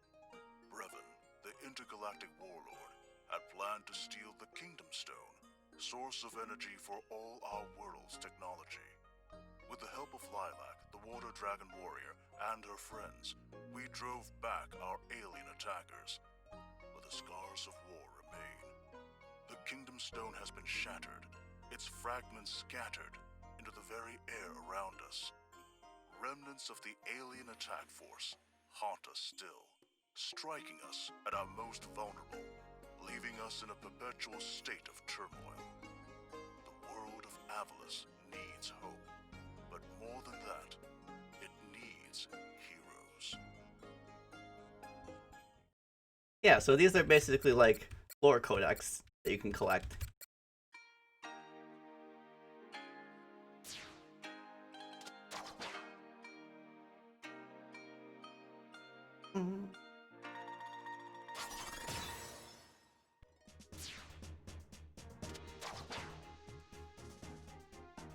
Brevin, the intergalactic warlord, had planned to steal the Kingdom Stone, source of energy for all our world's technology. With the help of Lilac, the Water Dragon warrior, and her friends, we drove back our alien attackers. But the scars of war remain. The Kingdom Stone has been shattered, its fragments scattered into the very air around us. Remnants of the alien attack force haunt us still, striking us at our most vulnerable, leaving us in a perpetual state of turmoil. The world of Avalis needs hope. But more than that, it needs heroes. Yeah, so these are basically like lore codex that you can collect.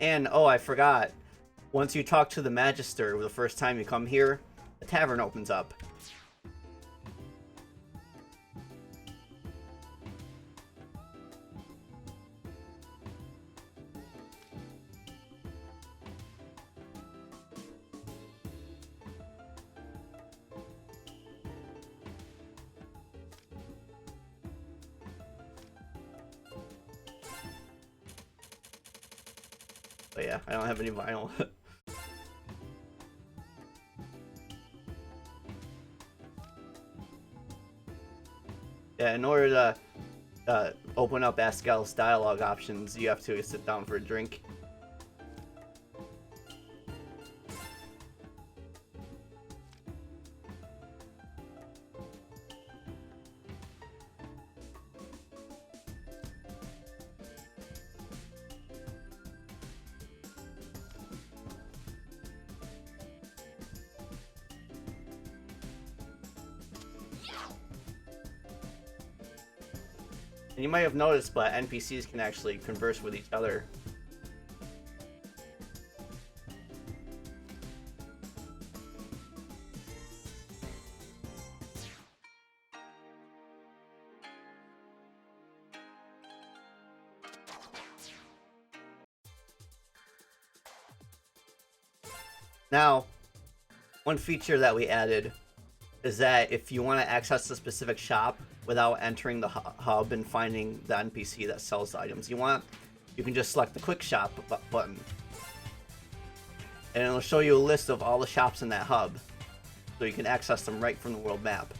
And, oh, I forgot. Once you talk to the Magister the first time you come here, the tavern opens up. But yeah, I don't have any vinyl. Yeah, in order to open up Askel's dialogue options, you have to sit down for a drink. And you might have noticed, but NPCs can actually converse with each other. Now, one feature that we added is that if you want to access a specific shop without entering the hub and finding the NPC that sells the items you want, you can just select the quick shop button. And it'll show you a list of all the shops in that hub, so you can access them right from the world map.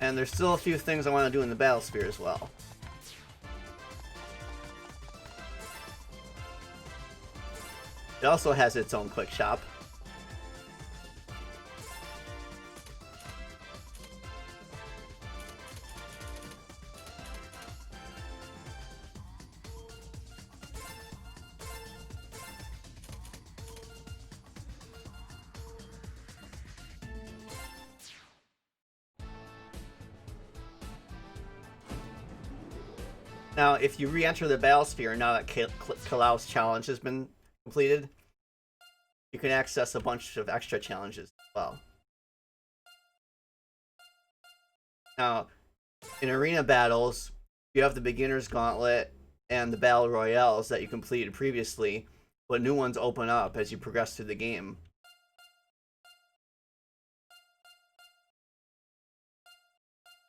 And there's still a few things I want to do in the Battlesphere as well. It also has its own quick shop. Now, if you re-enter the Battlesphere now that Kalau's challenge has been completed, you can access a bunch of extra challenges as well. Now, in arena battles, you have the Beginner's Gauntlet and the Battle Royales that you completed previously, but new ones open up as you progress through the game.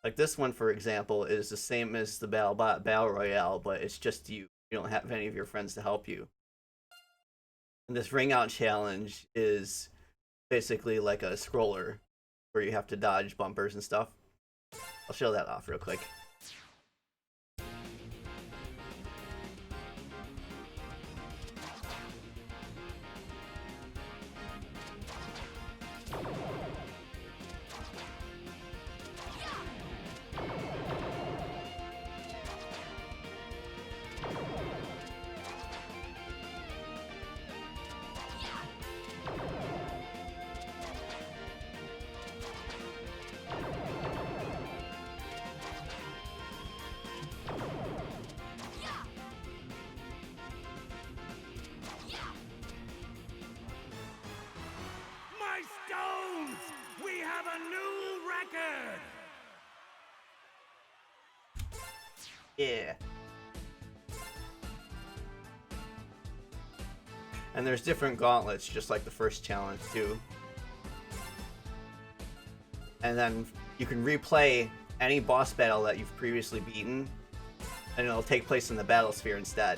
Like this one, for example, is the same as the Battle Royale, but it's just you. You don't have any of your friends to help you. And this Ring Out Challenge is basically like a scroller where you have to dodge bumpers and stuff. I'll show that off real quick. Yeah. And there's different gauntlets, just like the first challenge, too. And then you can replay any boss battle that you've previously beaten, and it'll take place in the Battlesphere instead.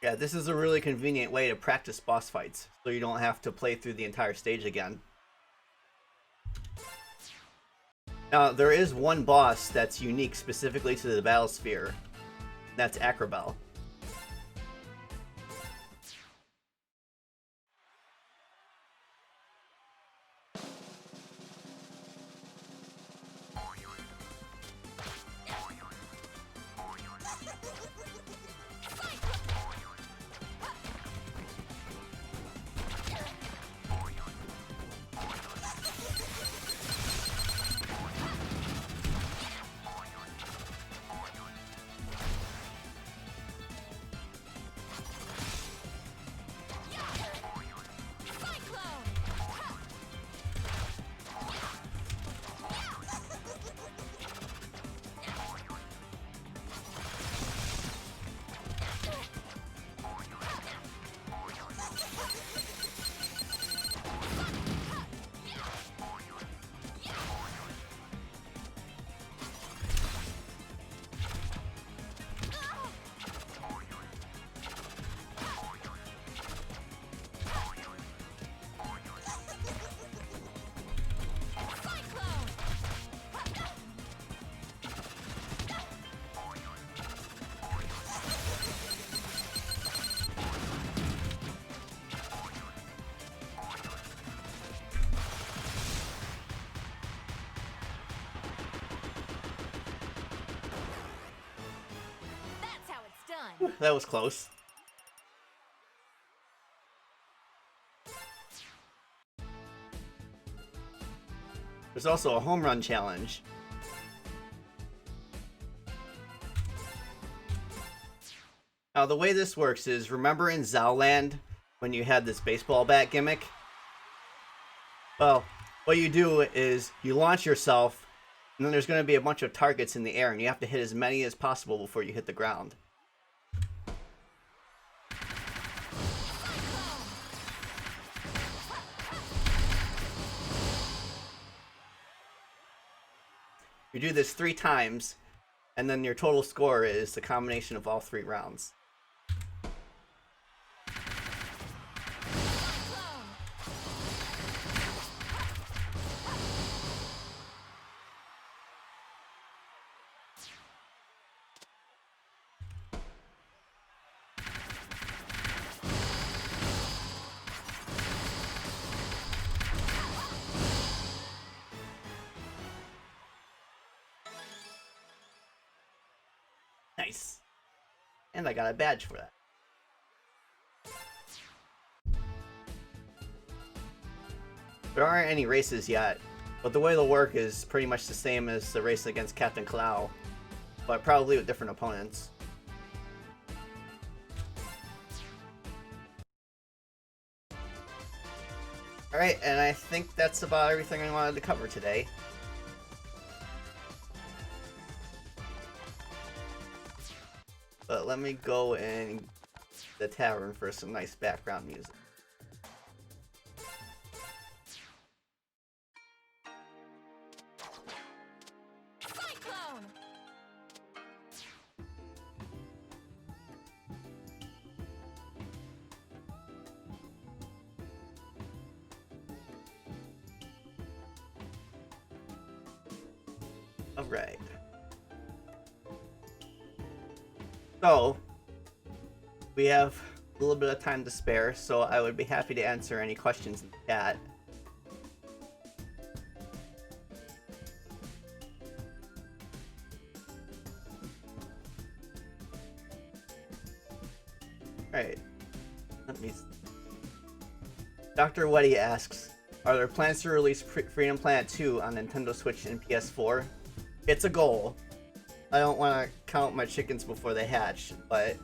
Yeah, this is a really convenient way to practice boss fights, so you don't have to play through the entire stage again. Now, there is one boss that's unique specifically to the Battlesphere. That's Acrobel. That was close. There's also a home run challenge. Now, the way this works is, remember in Zowland when you had this baseball bat gimmick? Well, what you do is you launch yourself, and then there's going to be a bunch of targets in the air, and you have to hit as many as possible before you hit the ground. You do this 3 times, and then your total score is the combination of all 3 rounds. Nice. And I got a badge for that. There aren't any races yet, but the way they'll work is pretty much the same as the race against Captain Clow, but probably with different opponents. Alright, and I think that's about everything I wanted to cover today. But let me go in the tavern for some nice background music. Cyclone! Alright. So, we have a little bit of time to spare, so I would be happy to answer any questions in the chat. Alright. Let me... Dr. Weddy asks, are there plans to release Freedom Planet 2 on Nintendo Switch and PS4? It's a goal. I don't want to count my chickens before they hatch, but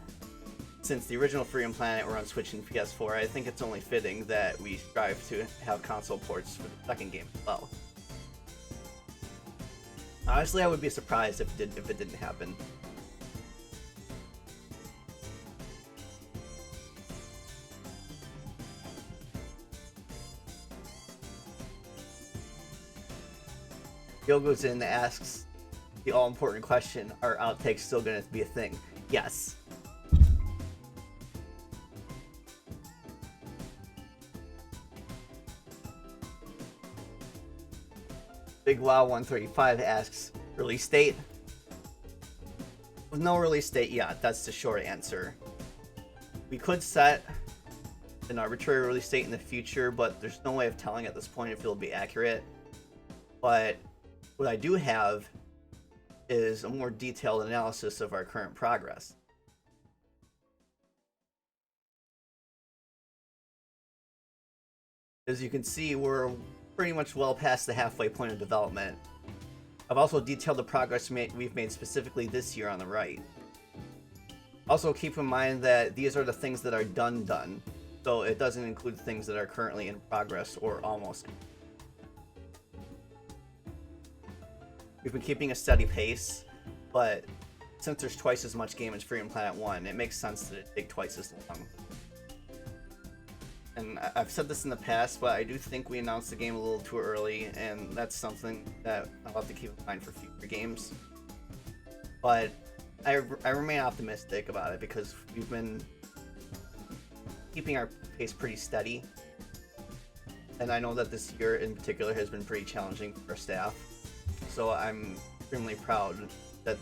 since the original Freedom Planet were on Switch and PS4, I think it's only fitting that we strive to have console ports for the second game as well. Honestly, I would be surprised if it didn't happen. Yogo's in asks the all-important question, are outtakes still going to be a thing? Yes. Big Wow 135 asks, release date? With no release date yet, that's the short answer. We could set an arbitrary release date in the future, but there's no way of telling at this point if it'll be accurate. But what I do have is a more detailed analysis of our current progress. As you can see, we're pretty much well past the halfway point of development. I've also detailed the progress we've made specifically this year on the right. Also keep in mind that these are the things that are done, so it doesn't include things that are currently in progress or almost. We've been keeping a steady pace, but since there's twice as much game as Freedom Planet 1, it makes sense that it take twice as long. And I've said this in the past, but I do think we announced the game a little too early, and that's something that I'll have to keep in mind for future games. But I remain optimistic about it because we've been keeping our pace pretty steady. And I know that this year in particular has been pretty challenging for our staff. So I'm extremely proud that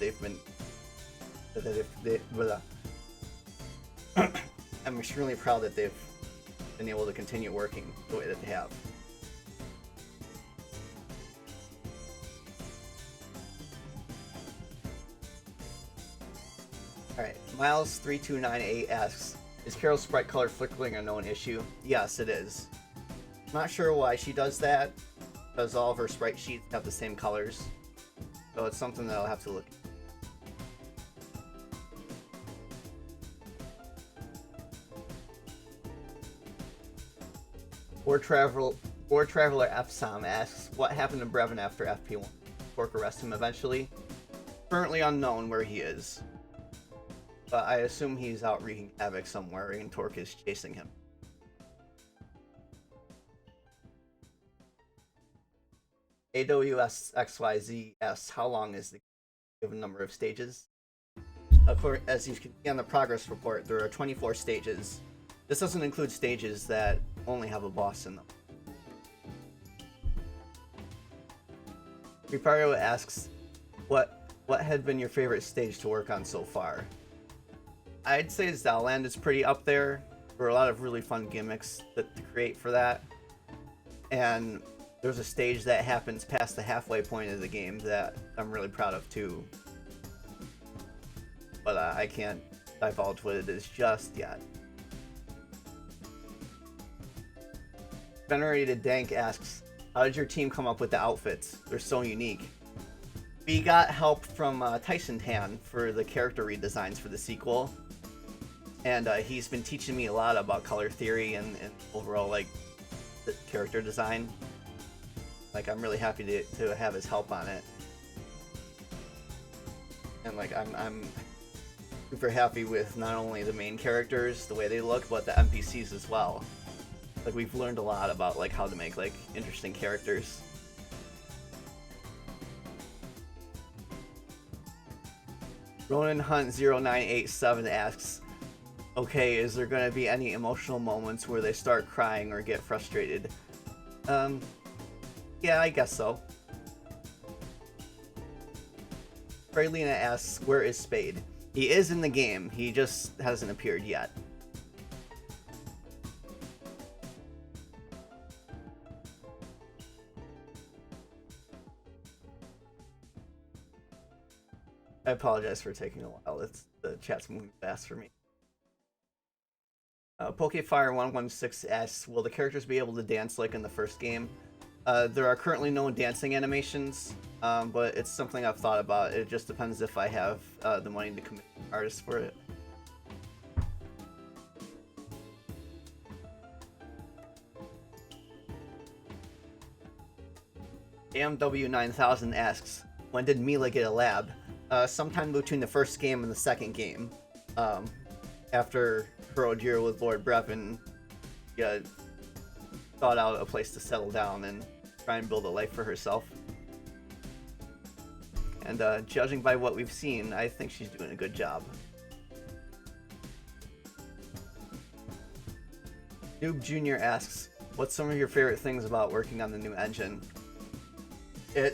I'm extremely proud that they've been able to continue working the way that they have. Alright, Miles3298 asks, is Carol's sprite color flickering a known issue? Yes, it is. Not sure why she does that, because all of her sprite sheets have the same colors. So it's something that I'll have to look at. Or Traveler FSOM asks, what happened to Brevin after FP1? Torque arrest him eventually? Currently unknown where he is. But I assume he's out wreaking havoc somewhere and Torque is chasing him. AWSXYZ asks, how long is the given number of stages? As you can see on the progress report, there are 24 stages. This doesn't include stages that only have a boss in them. Ripario asks, what had been your favorite stage to work on so far? I'd say Zalland is pretty up there. There were a lot of really fun gimmicks to create for that. And there's a stage that happens past the halfway point of the game that I'm really proud of too. But I can't divulge what it is just yet. Venerated Dank asks, how did your team come up with the outfits? They're so unique. We got help from Tyson Tan for the character redesigns for the sequel. And he's been teaching me a lot about color theory and overall, like, the character design. Like, I'm really happy to have his help on it. And, like, I'm super happy with not only the main characters, the way they look, but the NPCs as well. Like, we've learned a lot about, like, how to make, like, interesting characters. Ronan Hunt 0987 asks, okay, is there going to be any emotional moments where they start crying or get frustrated? Yeah, I guess so. Fraylina asks, where is Spade? He is in the game, he just hasn't appeared yet. I apologize for taking a while. The chat's moving fast for me. Pokefire116 asks, will the characters be able to dance like in the first game? There are currently no dancing animations, but it's something I've thought about. It just depends if I have the money to commit artists for it. AMW9000 asks, when did Mila get a lab? Sometime between the first game and the second game. After her ordeal with Lord Brevin, thought out a place to settle down and try and build a life for herself. And judging by what we've seen, I think she's doing a good job. Noob Jr. asks, what's some of your favorite things about working on the new engine? The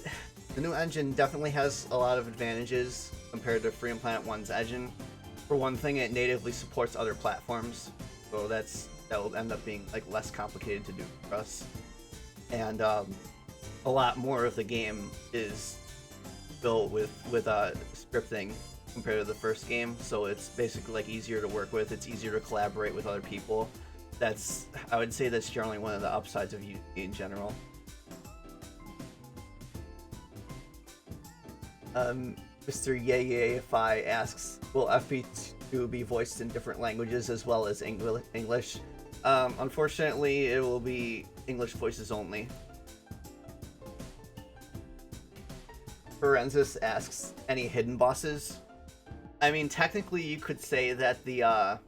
new engine definitely has a lot of advantages compared to Freedom Planet 1's engine. For one thing, it natively supports other platforms, so that will end up being like less complicated to do for us. And a lot more of the game is built with scripting compared to the first game, so it's basically like easier to work with. It's easier to collaborate with other people. I would say that's generally one of the upsides of Unity in general. Mr. Yayayify asks, will FP2 be voiced in different languages as well as English? Unfortunately, it will be English voices only. Forensis asks, any hidden bosses? I mean, technically you could say that the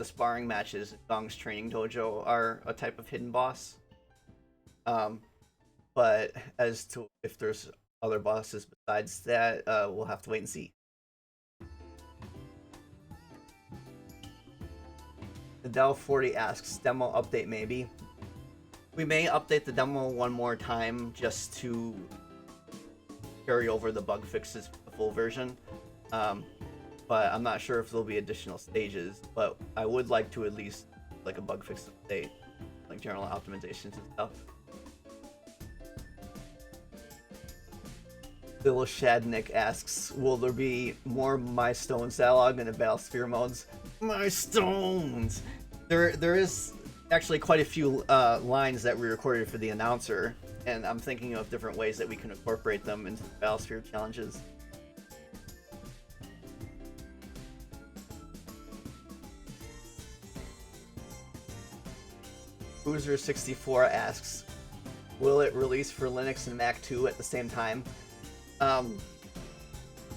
sparring matches at Dong's training dojo are a type of hidden boss. But as to if there's other bosses besides that, we'll have to wait and see. Adele 40 asks, demo update maybe? We may update the demo one more time just to carry over the bug fixes for the full version. But I'm not sure if there'll be additional stages, but I would like to at least like a bug fix update, like general optimizations and stuff. Bill Shadnick asks, will there be more My Stones dialogue in the Battlesphere modes? My Stones! There is actually quite a few lines that we recorded for the announcer, and I'm thinking of different ways that we can incorporate them into the Battlesphere challenges. Boozer64 asks, will it release for Linux and Mac 2 at the same time?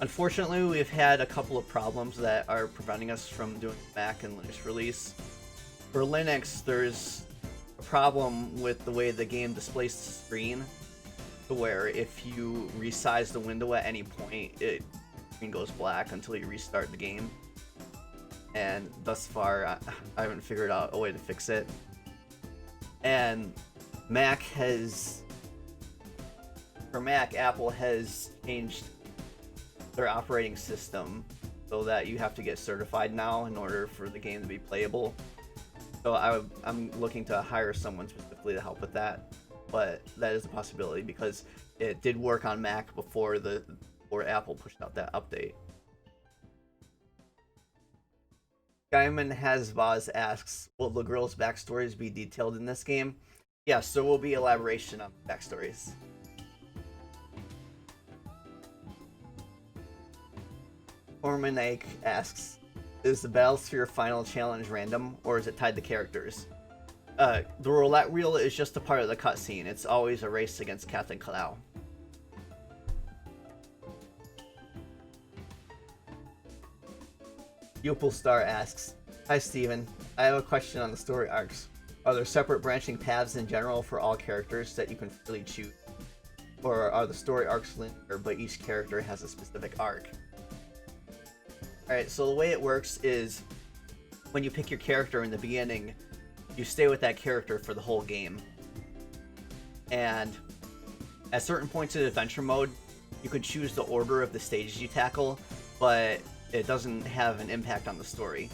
Unfortunately, we've had a couple of problems that are preventing us from doing Mac and Linux release. For Linux, there's a problem with the way the game displays the screen, to where if you resize the window at any point, the screen goes black until you restart the game. And thus far, I haven't figured out a way to fix it. And for Mac, Apple has changed their operating system so that you have to get certified now in order for the game to be playable. So I'm looking to hire someone specifically to help with that, but that is a possibility because it did work on Mac before Apple pushed out that update. Guyman Hasbaz asks, will the girls' backstories be detailed in this game? Yes, there will be elaboration on backstories. Ormanake asks, is the Battlesphere final challenge random, or is it tied to characters? The roulette wheel is just a part of the cutscene. It's always a race against Captain Kalau. Yupilstar asks, hi Steven, I have a question on the story arcs. Are there separate branching paths in general for all characters that you can freely choose? Or are the story arcs linear, but each character has a specific arc? Alright, so the way it works is, when you pick your character in the beginning, you stay with that character for the whole game. And at certain points in adventure mode, you can choose the order of the stages you tackle, but it doesn't have an impact on the story.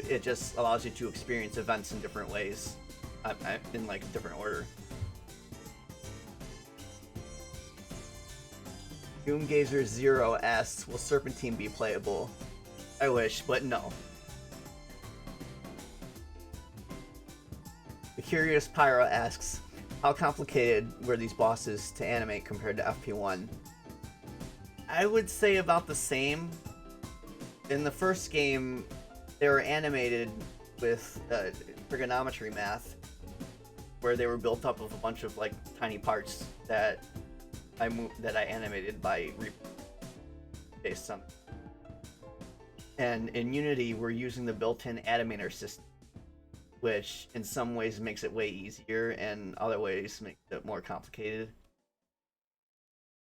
It just allows you to experience events in different ways, in like a different order. Doomgazer 0 asks, will Serpentine be playable? I wish, but no. The Curious Pyro asks, how complicated were these bosses to animate compared to FP1? I would say about the same. In the first game, they were animated with trigonometry math, where they were built up of a bunch of like tiny parts that I animated by based on. And in Unity, we're using the built-in animator system, which in some ways makes it way easier, and other ways makes it more complicated.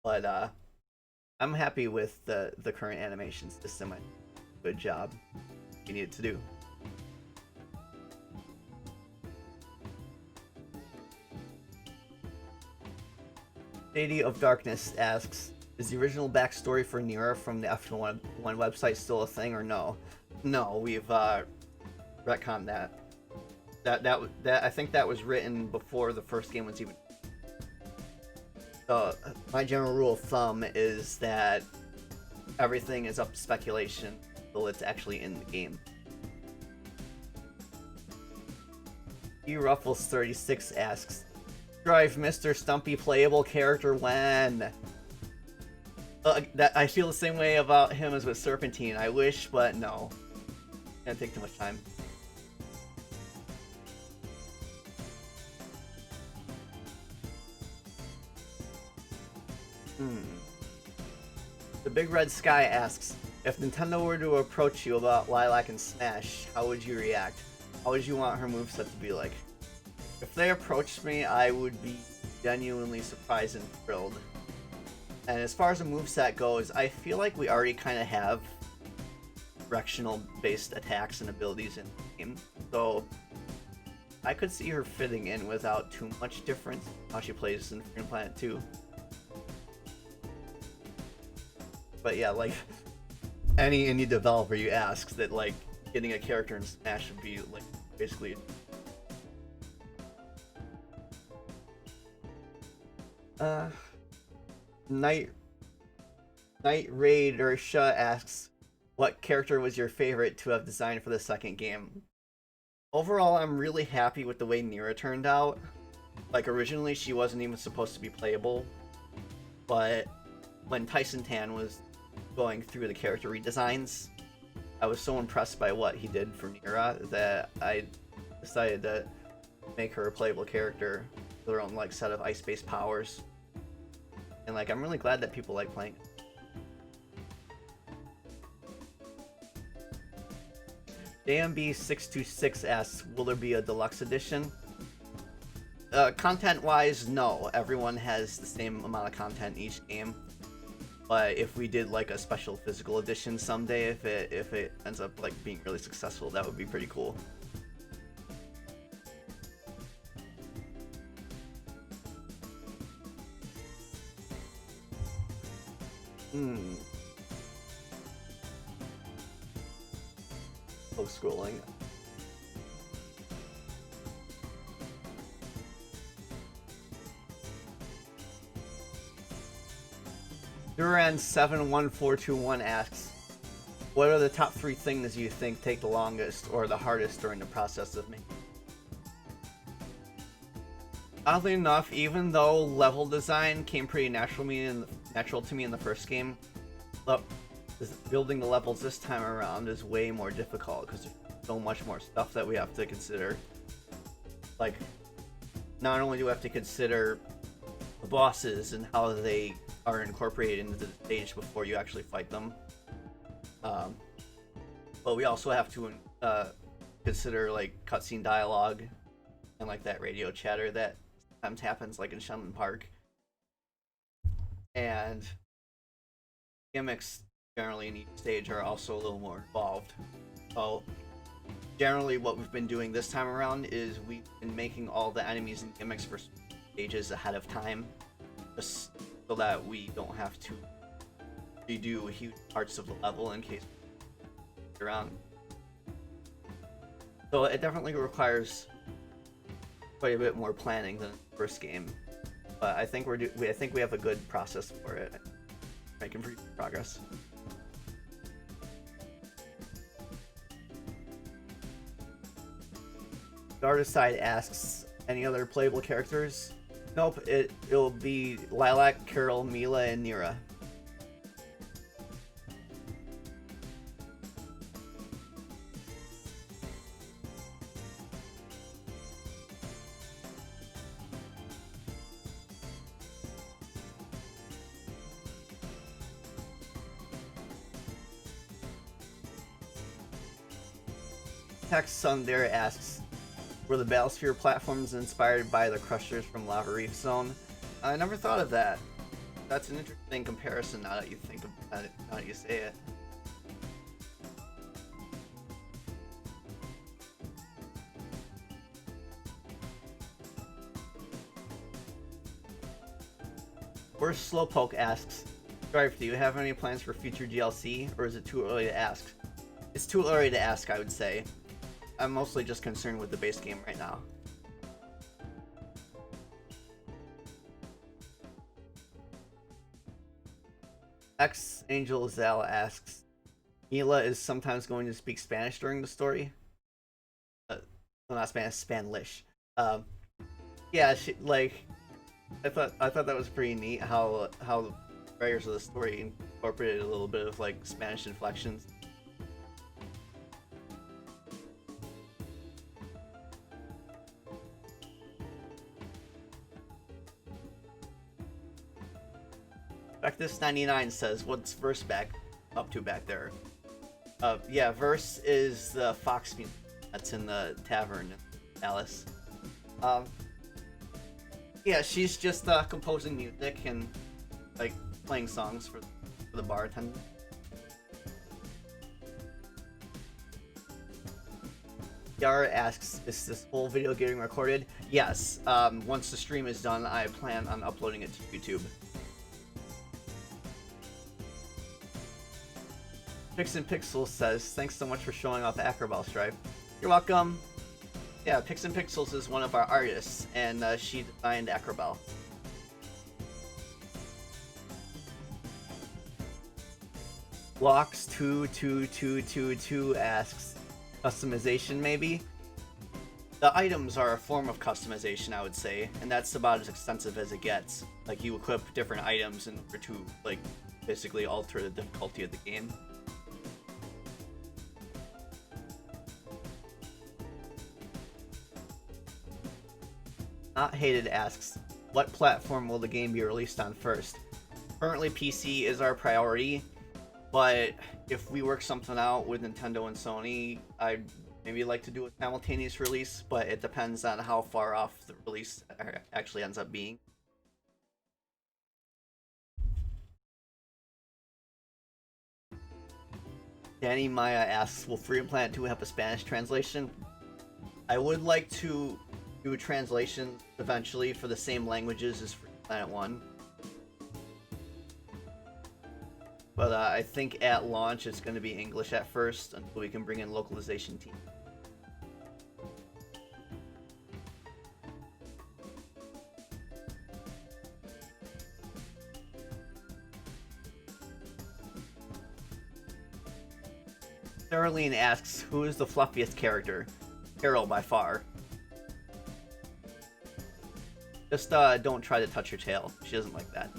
But I'm happy with the current animation system. Good job. You need it to do. Shady of Darkness asks, is the original backstory for Nira from the F1 website still a thing or no? No, we've retconned that. That I think that was written before the first game was even. So my general rule of thumb is that everything is up to speculation until it's actually in the game. Ruffles36 asks, drive Mr. Stumpy playable character when? That I feel the same way about him as with Serpentine. I wish, but no. It's gonna take too much time. The Big Red Sky asks, if Nintendo were to approach you about Lilac and Smash, how would you react? How would you want her moveset to be like? If they approached me, I would be genuinely surprised and thrilled. And as far as the moveset goes, I feel like we already kind of have directional-based attacks and abilities in the game. So I could see her fitting in without too much difference how she plays in Freedom Planet 2. But yeah, like, any indie developer you ask, that like getting a character in Smash would be like basically Night Raidersha asks, what character was your favorite to have designed for the second game? Overall, I'm really happy with the way Nira turned out. Like, originally she wasn't even supposed to be playable, but when Tyson Tan was going through the character redesigns, I was so impressed by what he did for Nira that I decided to make her a playable character with her own like set of ice-based powers. And like, I'm really glad that people like playing it. JMB626 asks, will there be a deluxe edition? Content-wise, no. Everyone has the same amount of content in each game. But if we did like a special physical edition someday, if it ends up like being really successful, that would be pretty cool. Slow scrolling. Duran71421 asks, what are the top 3 things you think take the longest or the hardest during the process of making? Oddly enough, even though level design came pretty natural to me in the first game, building the levels this time around is way more difficult because there's so much more stuff that we have to consider. Like, not only do we have to consider the bosses and how they are incorporated into the stage before you actually fight them, but we also have to consider like cutscene dialogue and like that radio chatter that sometimes happens like in Shenlong Park, and gimmicks generally in each stage are also a little more involved. So generally what we've been doing this time around is we've been making all the enemies and gimmicks for stages ahead of time, just so that we don't have to redo huge parts of the level in case we're around. So it definitely requires quite a bit more planning than the first game, but I think I think we have a good process for it. Making pretty good progress. Darkseid asks, any other playable characters? Nope, it'll be Lilac, Carol, Mila, and Nira. Text Sun there asks, were the Battlesphere platforms inspired by the Crushers from Lava Reef Zone? I never thought of that. That's an interesting comparison now that you think about it, now that you say it. Worst Slowpoke asks, Strife, do you have any plans for future DLC, or is it too early to ask? It's too early to ask, I would say. I'm mostly just concerned with the base game right now. X Angel Zal asks, Mila is sometimes going to speak Spanish during the story. Well, not Spanish, Spanglish. Yeah, I thought that was pretty neat how the writers of the story incorporated a little bit of like Spanish inflections. This99 says, what's Verse up to back there? Yeah, Verse is the fox music that's in the tavern in Alice. Yeah, she's just composing music and like playing songs for the bartender. Yara asks, is this whole video getting recorded? Yes. Once the stream is done, I plan on uploading it to YouTube. Pix and Pixels says, thanks so much for showing off Acrobal, Stripe. You're welcome. Yeah, Pix and Pixels is one of our artists, and she designed Acrobal. Blocks222222 asks, customization maybe? The items are a form of customization, I would say, and that's about as extensive as it gets. Like, you equip different items in order to, like, basically alter the difficulty of the game. Not Hated asks, what platform will the game be released on first? Currently PC is our priority, but if we work something out with Nintendo and Sony, I'd maybe like to do a simultaneous release, but it depends on how far off the release actually ends up being. Danny Maya asks, will Freedom Planet 2 have a Spanish translation? I would like to do a translation eventually for the same languages as Freedom Planet 1. But I think at launch it's going to be English at first until we can bring in localization team. Caroline asks, who is the fluffiest character? Carol by far. Just don't try to touch her tail. She doesn't like that.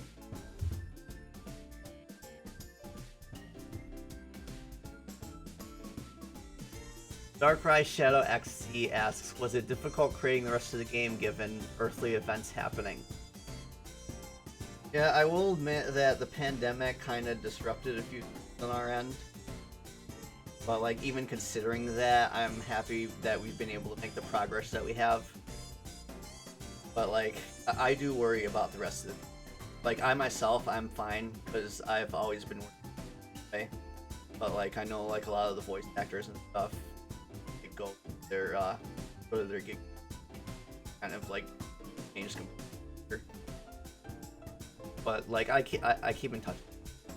Darkrai Shadow XC asks, was it difficult creating the rest of the game given earthly events happening? Yeah, I will admit that the pandemic kind of disrupted a few things on our end. But, like, even considering that, I'm happy that we've been able to make the progress that we have. But, like, I do worry about the rest of it. Like, I myself, I'm fine, because I've always been working this way. But, like, I know, like, a lot of the voice actors and stuff, they go to their gig, kind of, like, change completely. But, like, I keep in touch,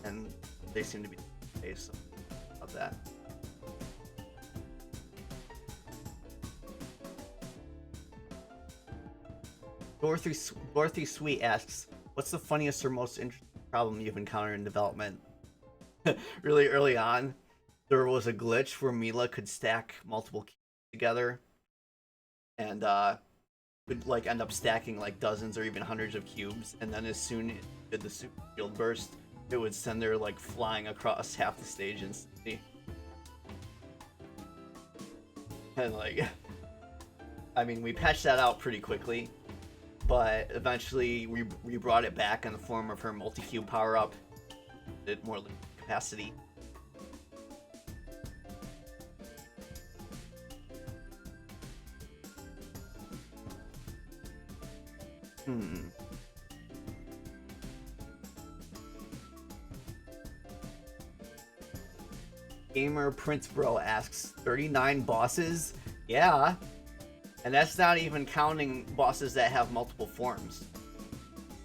and they seem to be okay, so about that. Dorothy Sweet asks, what's the funniest or most interesting problem you've encountered in development? Really early on, there was a glitch where Mila could stack multiple cubes together, and would like end up stacking like dozens or even hundreds of cubes, and then as soon as it did the super shield burst, it would send her like flying across half the stage instantly. And like, I mean, we patched that out pretty quickly. But eventually, we brought it back in the form of her multi-cube power-up. Did more capacity. Gamer Prince Bro asks, 39 bosses? Yeah. And that's not even counting bosses that have multiple forms.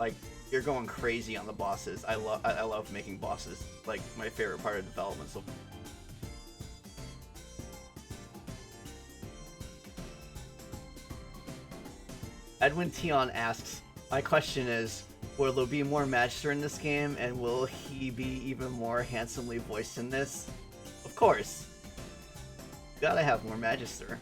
Like, you're going crazy on the bosses. I love making bosses. Like, my favorite part of development. So Edwin Tion asks, my question is, will there be more Magister in this game, and will he be even more handsomely voiced in this? Of course. You gotta have more Magister.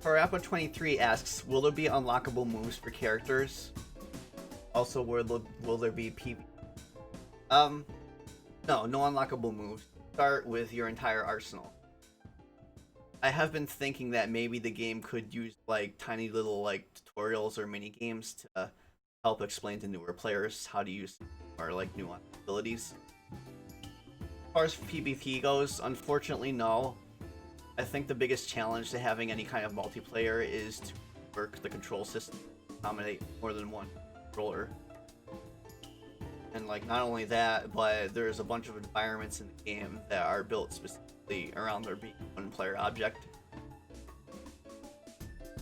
Parappa23 asks, will there be unlockable moves for characters? Also, will there be PvP? No unlockable moves. Start with your entire arsenal. I have been thinking that maybe the game could use like tiny little like tutorials or mini games to help explain to newer players how to use or like nuanced abilities. As far as PvP goes, unfortunately no. I think the biggest challenge to having any kind of multiplayer is to work the control system to accommodate more than one controller. And like not only that, but there's a bunch of environments in the game that are built specifically around there being one player object.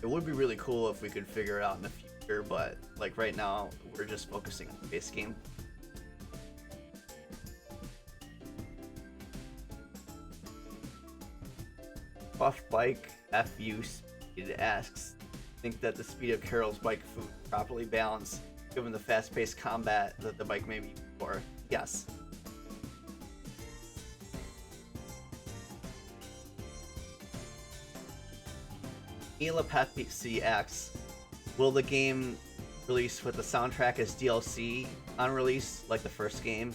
It would be really cool if we could figure it out in the future, but like right now we're just focusing on the base game. buff bike FU Speed asks, think that the speed of Carol's bike food is properly balanced given the fast-paced combat that the bike may be used for? Yes. Mila Pepsi asks, will the game release with the soundtrack as DLC on release like the first game,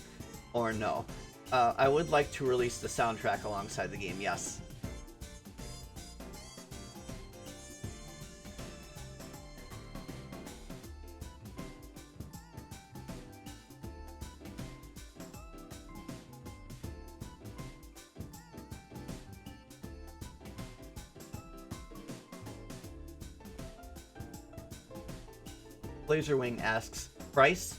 or no? I would like to release the soundtrack alongside the game, yes. Blazerwing asks, price?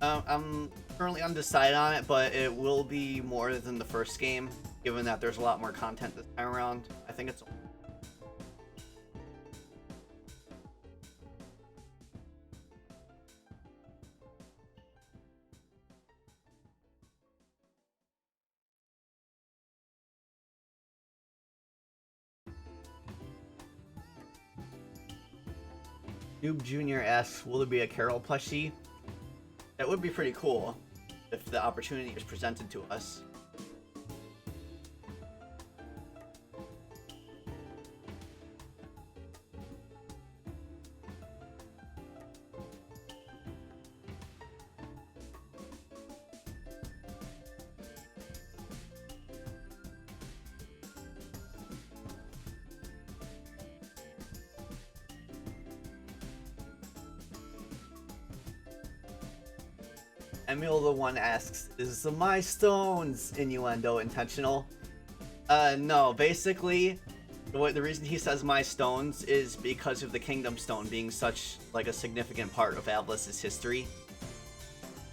I'm currently undecided on it, but it will be more than the first game, given that there's a lot more content this time around. I think it's... Noob Jr. asks, will there be a Carol plushie? That would be pretty cool if the opportunity is presented to us. Emil the One asks, is the My Stones innuendo intentional? No, basically, the reason he says My Stones is because of the Kingdom Stone being such, like, a significant part of Avalis's history.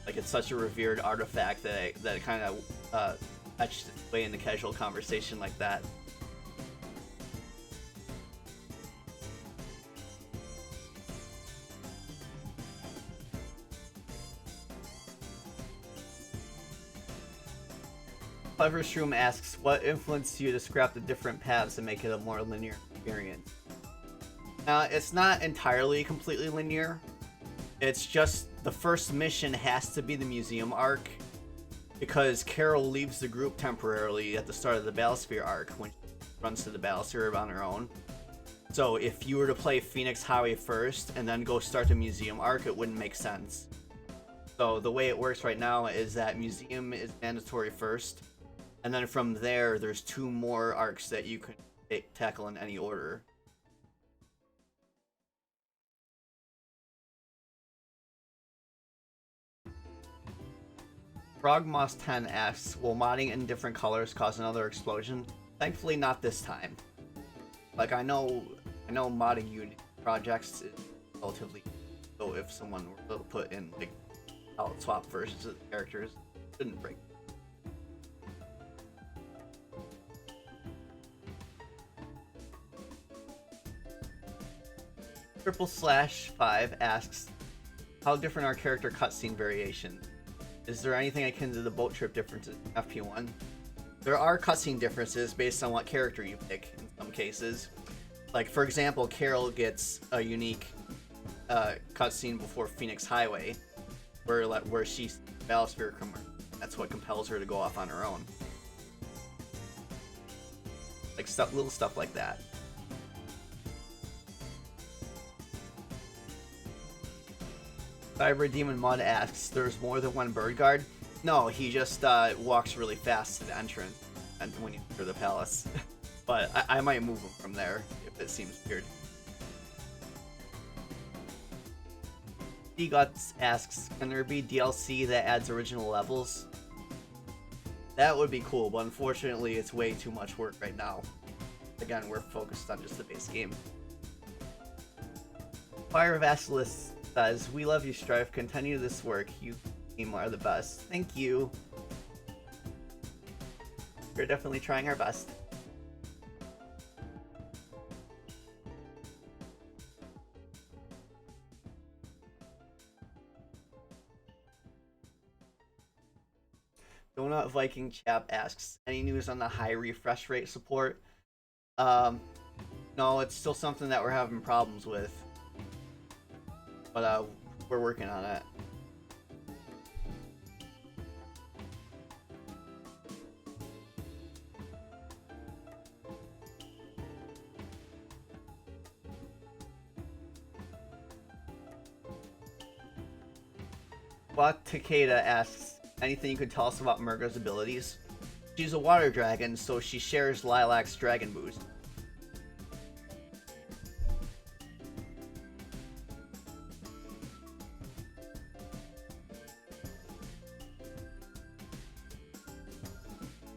Like, it's such a revered artifact that it kind of etched its way into casual conversation like that. Clever Shroom asks, what influenced you to scrap the different paths and make it a more linear experience? It's not entirely completely linear. It's just the first mission has to be the museum arc, because Carol leaves the group temporarily at the start of the Battlesphere arc when she runs to the Battlesphere on her own. So if you were to play Phoenix Highway first and then go start the museum arc, it wouldn't make sense. So the way it works right now is that museum is mandatory first, and then from there, there's 2 more arcs that you can tackle in any order. Frogmoss10 asks, will modding in different colors cause another explosion? Thankfully not this time. Like, I know modding Unity projects is relatively, so if someone were to put in, like, palette swap versions of the characters, it shouldn't break. Triple/5 asks, how different are character cutscene variations? Is there anything akin to the boat trip differences in FP1? There are cutscene differences based on what character you pick in some cases. Like, for example, Carol gets a unique cutscene before Phoenix Highway, where she's Battlesphere. That's what compels her to go off on her own. Like, little stuff like that. Cyber Demon Mud asks, there's more than one bird guard? No, he just walks really fast to the entrance and when you enter the palace. But I might move him from there if it seems weird. D-Guts asks, can there be DLC that adds original levels? That would be cool, but unfortunately it's way too much work right now. Again, we're focused on just the base game. Fire Vassalist says, we love you, Strife. Continue this work. You team are the best. Thank you. We're definitely trying our best. Donut Viking Chap asks, any news on the high refresh rate support? No, it's still something that we're having problems with. But we're working on it. What Takeda asks, anything you could tell us about Murga's abilities? She's a water dragon, so she shares Lilac's dragon boost.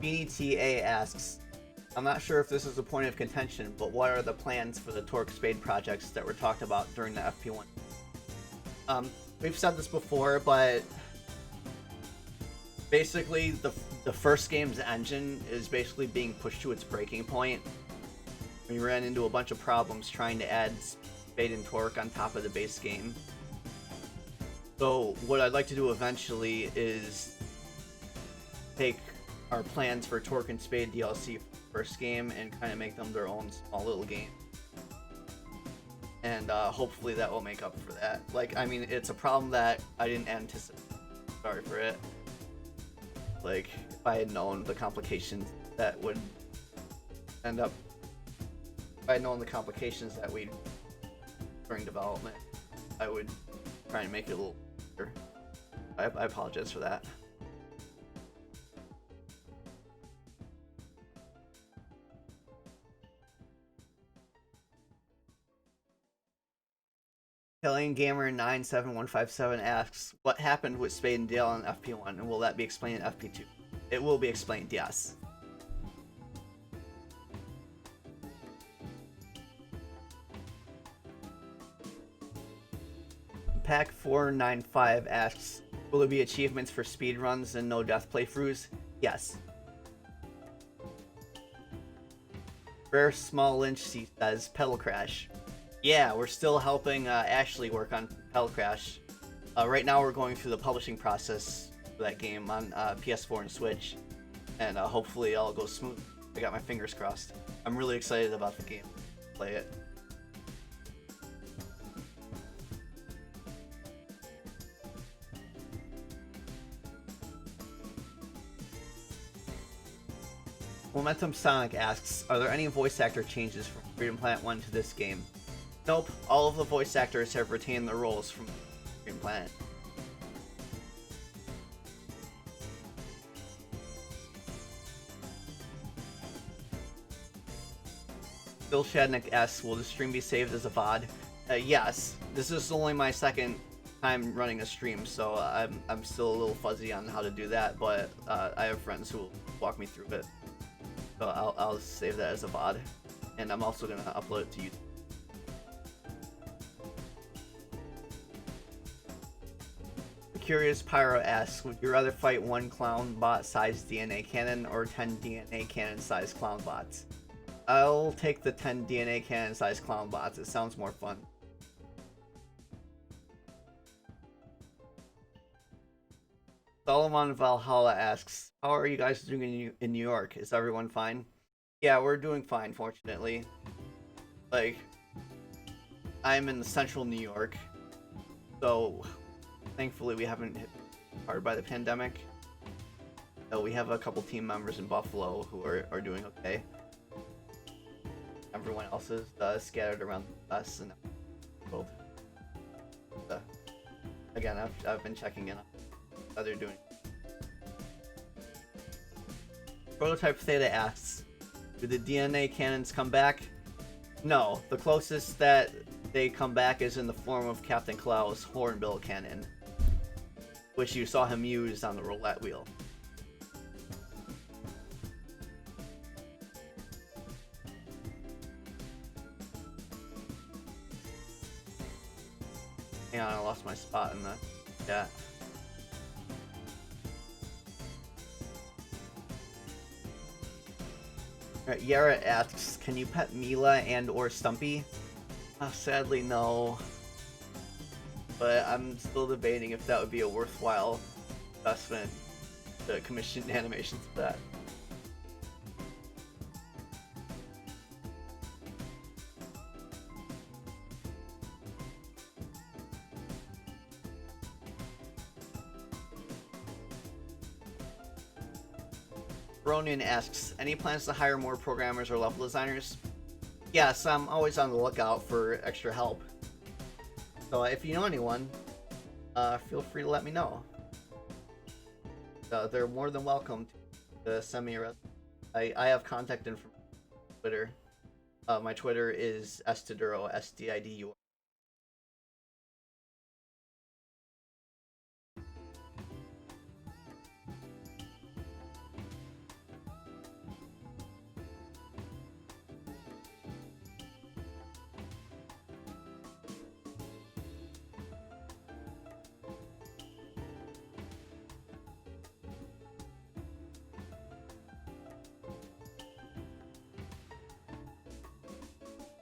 Beanie TA asks, I'm not sure if this is a point of contention, but what are the plans for the Torque Spade projects that were talked about during the FP1? We've said this before, but basically the first game's engine is basically being pushed to its breaking point. We ran into a bunch of problems trying to add Spade and Torque on top of the base game. So what I'd like to do eventually is take our plans for Torque and Spade DLC first game and kind of make them their own small little game. And hopefully that will make up for that. Like, I mean, it's a problem that I didn't anticipate. Sorry for it. Like, if I had known the complications that would end up... If I had known the complications that we'd during development, I would try and make it a little better. I apologize for that. Alien Gamer 97157 asks, what happened with Spade and Dale in FP1, and will that be explained in FP2? It will be explained, yes. Pack 495 asks, will there be achievements for speedruns and no death playthroughs? Yes. Rare Small Lynch says, Pedal Crash. Yeah, we're still helping Ashley work on Pedal Crash. Right now we're going through the publishing process for that game on PS4 and Switch. And hopefully it'll go smooth. I got my fingers crossed. I'm really excited about the game. Play it. Momentum Sonic asks, are there any voice actor changes from Freedom Planet 1 to this game? Nope, all of the voice actors have retained their roles from Freedom Planet. Bill Shadnick asks, will the stream be saved as a VOD? Yes, this is only my second time running a stream, so I'm still a little fuzzy on how to do that, but I have friends who will walk me through it. So I'll save that as a VOD, and I'm also going to upload it to YouTube. Curious Pyro asks, would you rather fight one clown bot sized DNA cannon or 10 DNA cannon sized clown bots? I'll take the 10 DNA cannon sized clown bots, it sounds more fun. Solomon Valhalla asks, how are you guys doing in New York? Is everyone fine? Yeah, we're doing fine, fortunately. Like, I'm in central New York, so thankfully we haven't hit hard by the pandemic. We have a couple team members in Buffalo who are doing okay. Everyone else is scattered around us and the world. Again, I've been checking in on how they're doing. Prototype Theta asks, do the DNA cannons come back? No, the closest that they come back is in the form of Captain Klau's Hornbill cannon, which you saw him use on the roulette wheel. Hang on, I lost my spot in the chat. Alright, Yara asks, can you pet Mila and or Stumpy? Sadly, no. But I'm still debating if that would be a worthwhile investment to commission animations for that. Ronan asks, any plans to hire more programmers or level designers? Yes, I'm always on the lookout for extra help. So if you know anyone, feel free to let me know. They're more than welcome to send me a resume. I have contact information on Twitter. My Twitter is sdiduro, SDIDUR.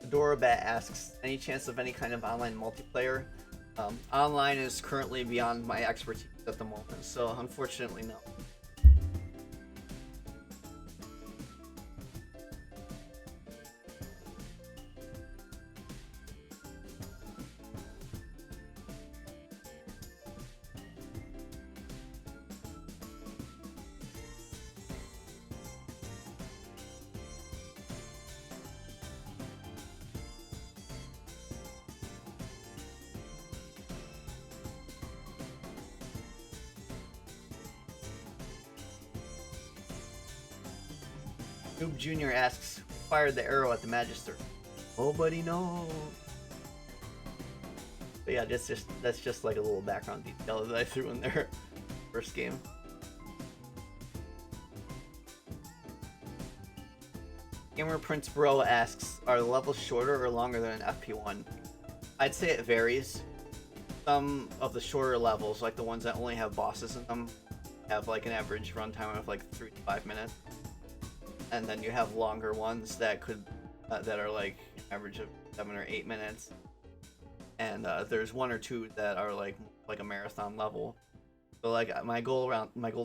Dorabat asks, any chance of any kind of online multiplayer? Online is currently beyond my expertise at the moment, so unfortunately no. Noob Jr. asks, who fired the arrow at the Magister? Nobody knows. But yeah, that's just like a little background detail that I threw in there first game. Gamer Prince Bro asks, are the levels shorter or longer than an FP1? I'd say it varies. Some of the shorter levels, like the ones that only have bosses in them, have like an average runtime of like 3 to 5 minutes. And then you have longer ones that could that are like an average of 7 or 8 minutes, and there's 1 or 2 that are like a marathon level. So like my goal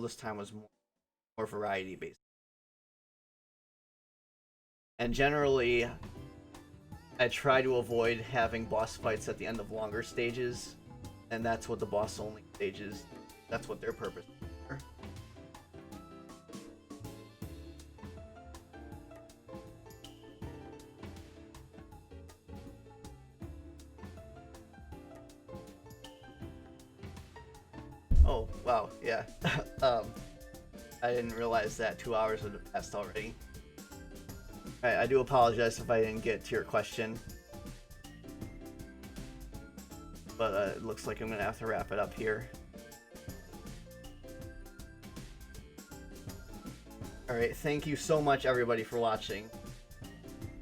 this time was more variety based, and generally I try to avoid having boss fights at the end of longer stages, and that's what the boss only stages, that's what their purpose is. Oh, wow, yeah. I didn't realize that 2 hours had passed already. Alright, I do apologize if I didn't get to your question. But it looks like I'm gonna have to wrap it up here. Alright, thank you so much everybody for watching.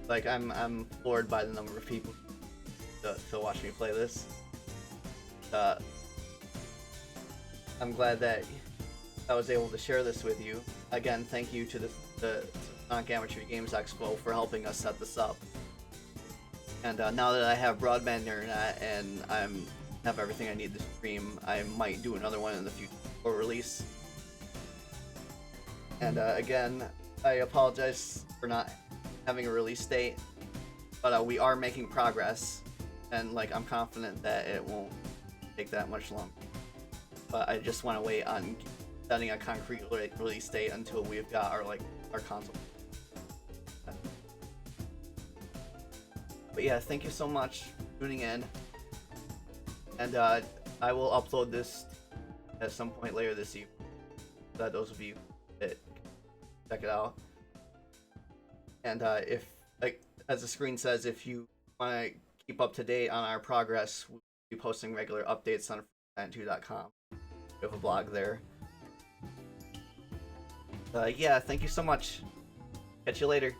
Like, I'm floored by the number of people to watch me play this. I'm glad that I was able to share this with you. Again, thank you to the Sonic Amateur Games Expo for helping us set this up. And now that I have broadband internet and have everything I need to stream, I might do another one in the future for release. And again, I apologize for not having a release date, but we are making progress, and like I'm confident that it won't take that much longer. But I just want to wait on setting a concrete release date until we've got our console. But yeah, thank you so much for tuning in, and I will upload this at some point later this evening, so that those of you that check it out. And if, like as the screen says, if you want to keep up to date on our progress, we'll be posting regular updates on freegiant2.com. We have a blog there. Yeah, thank you so much. Catch you later.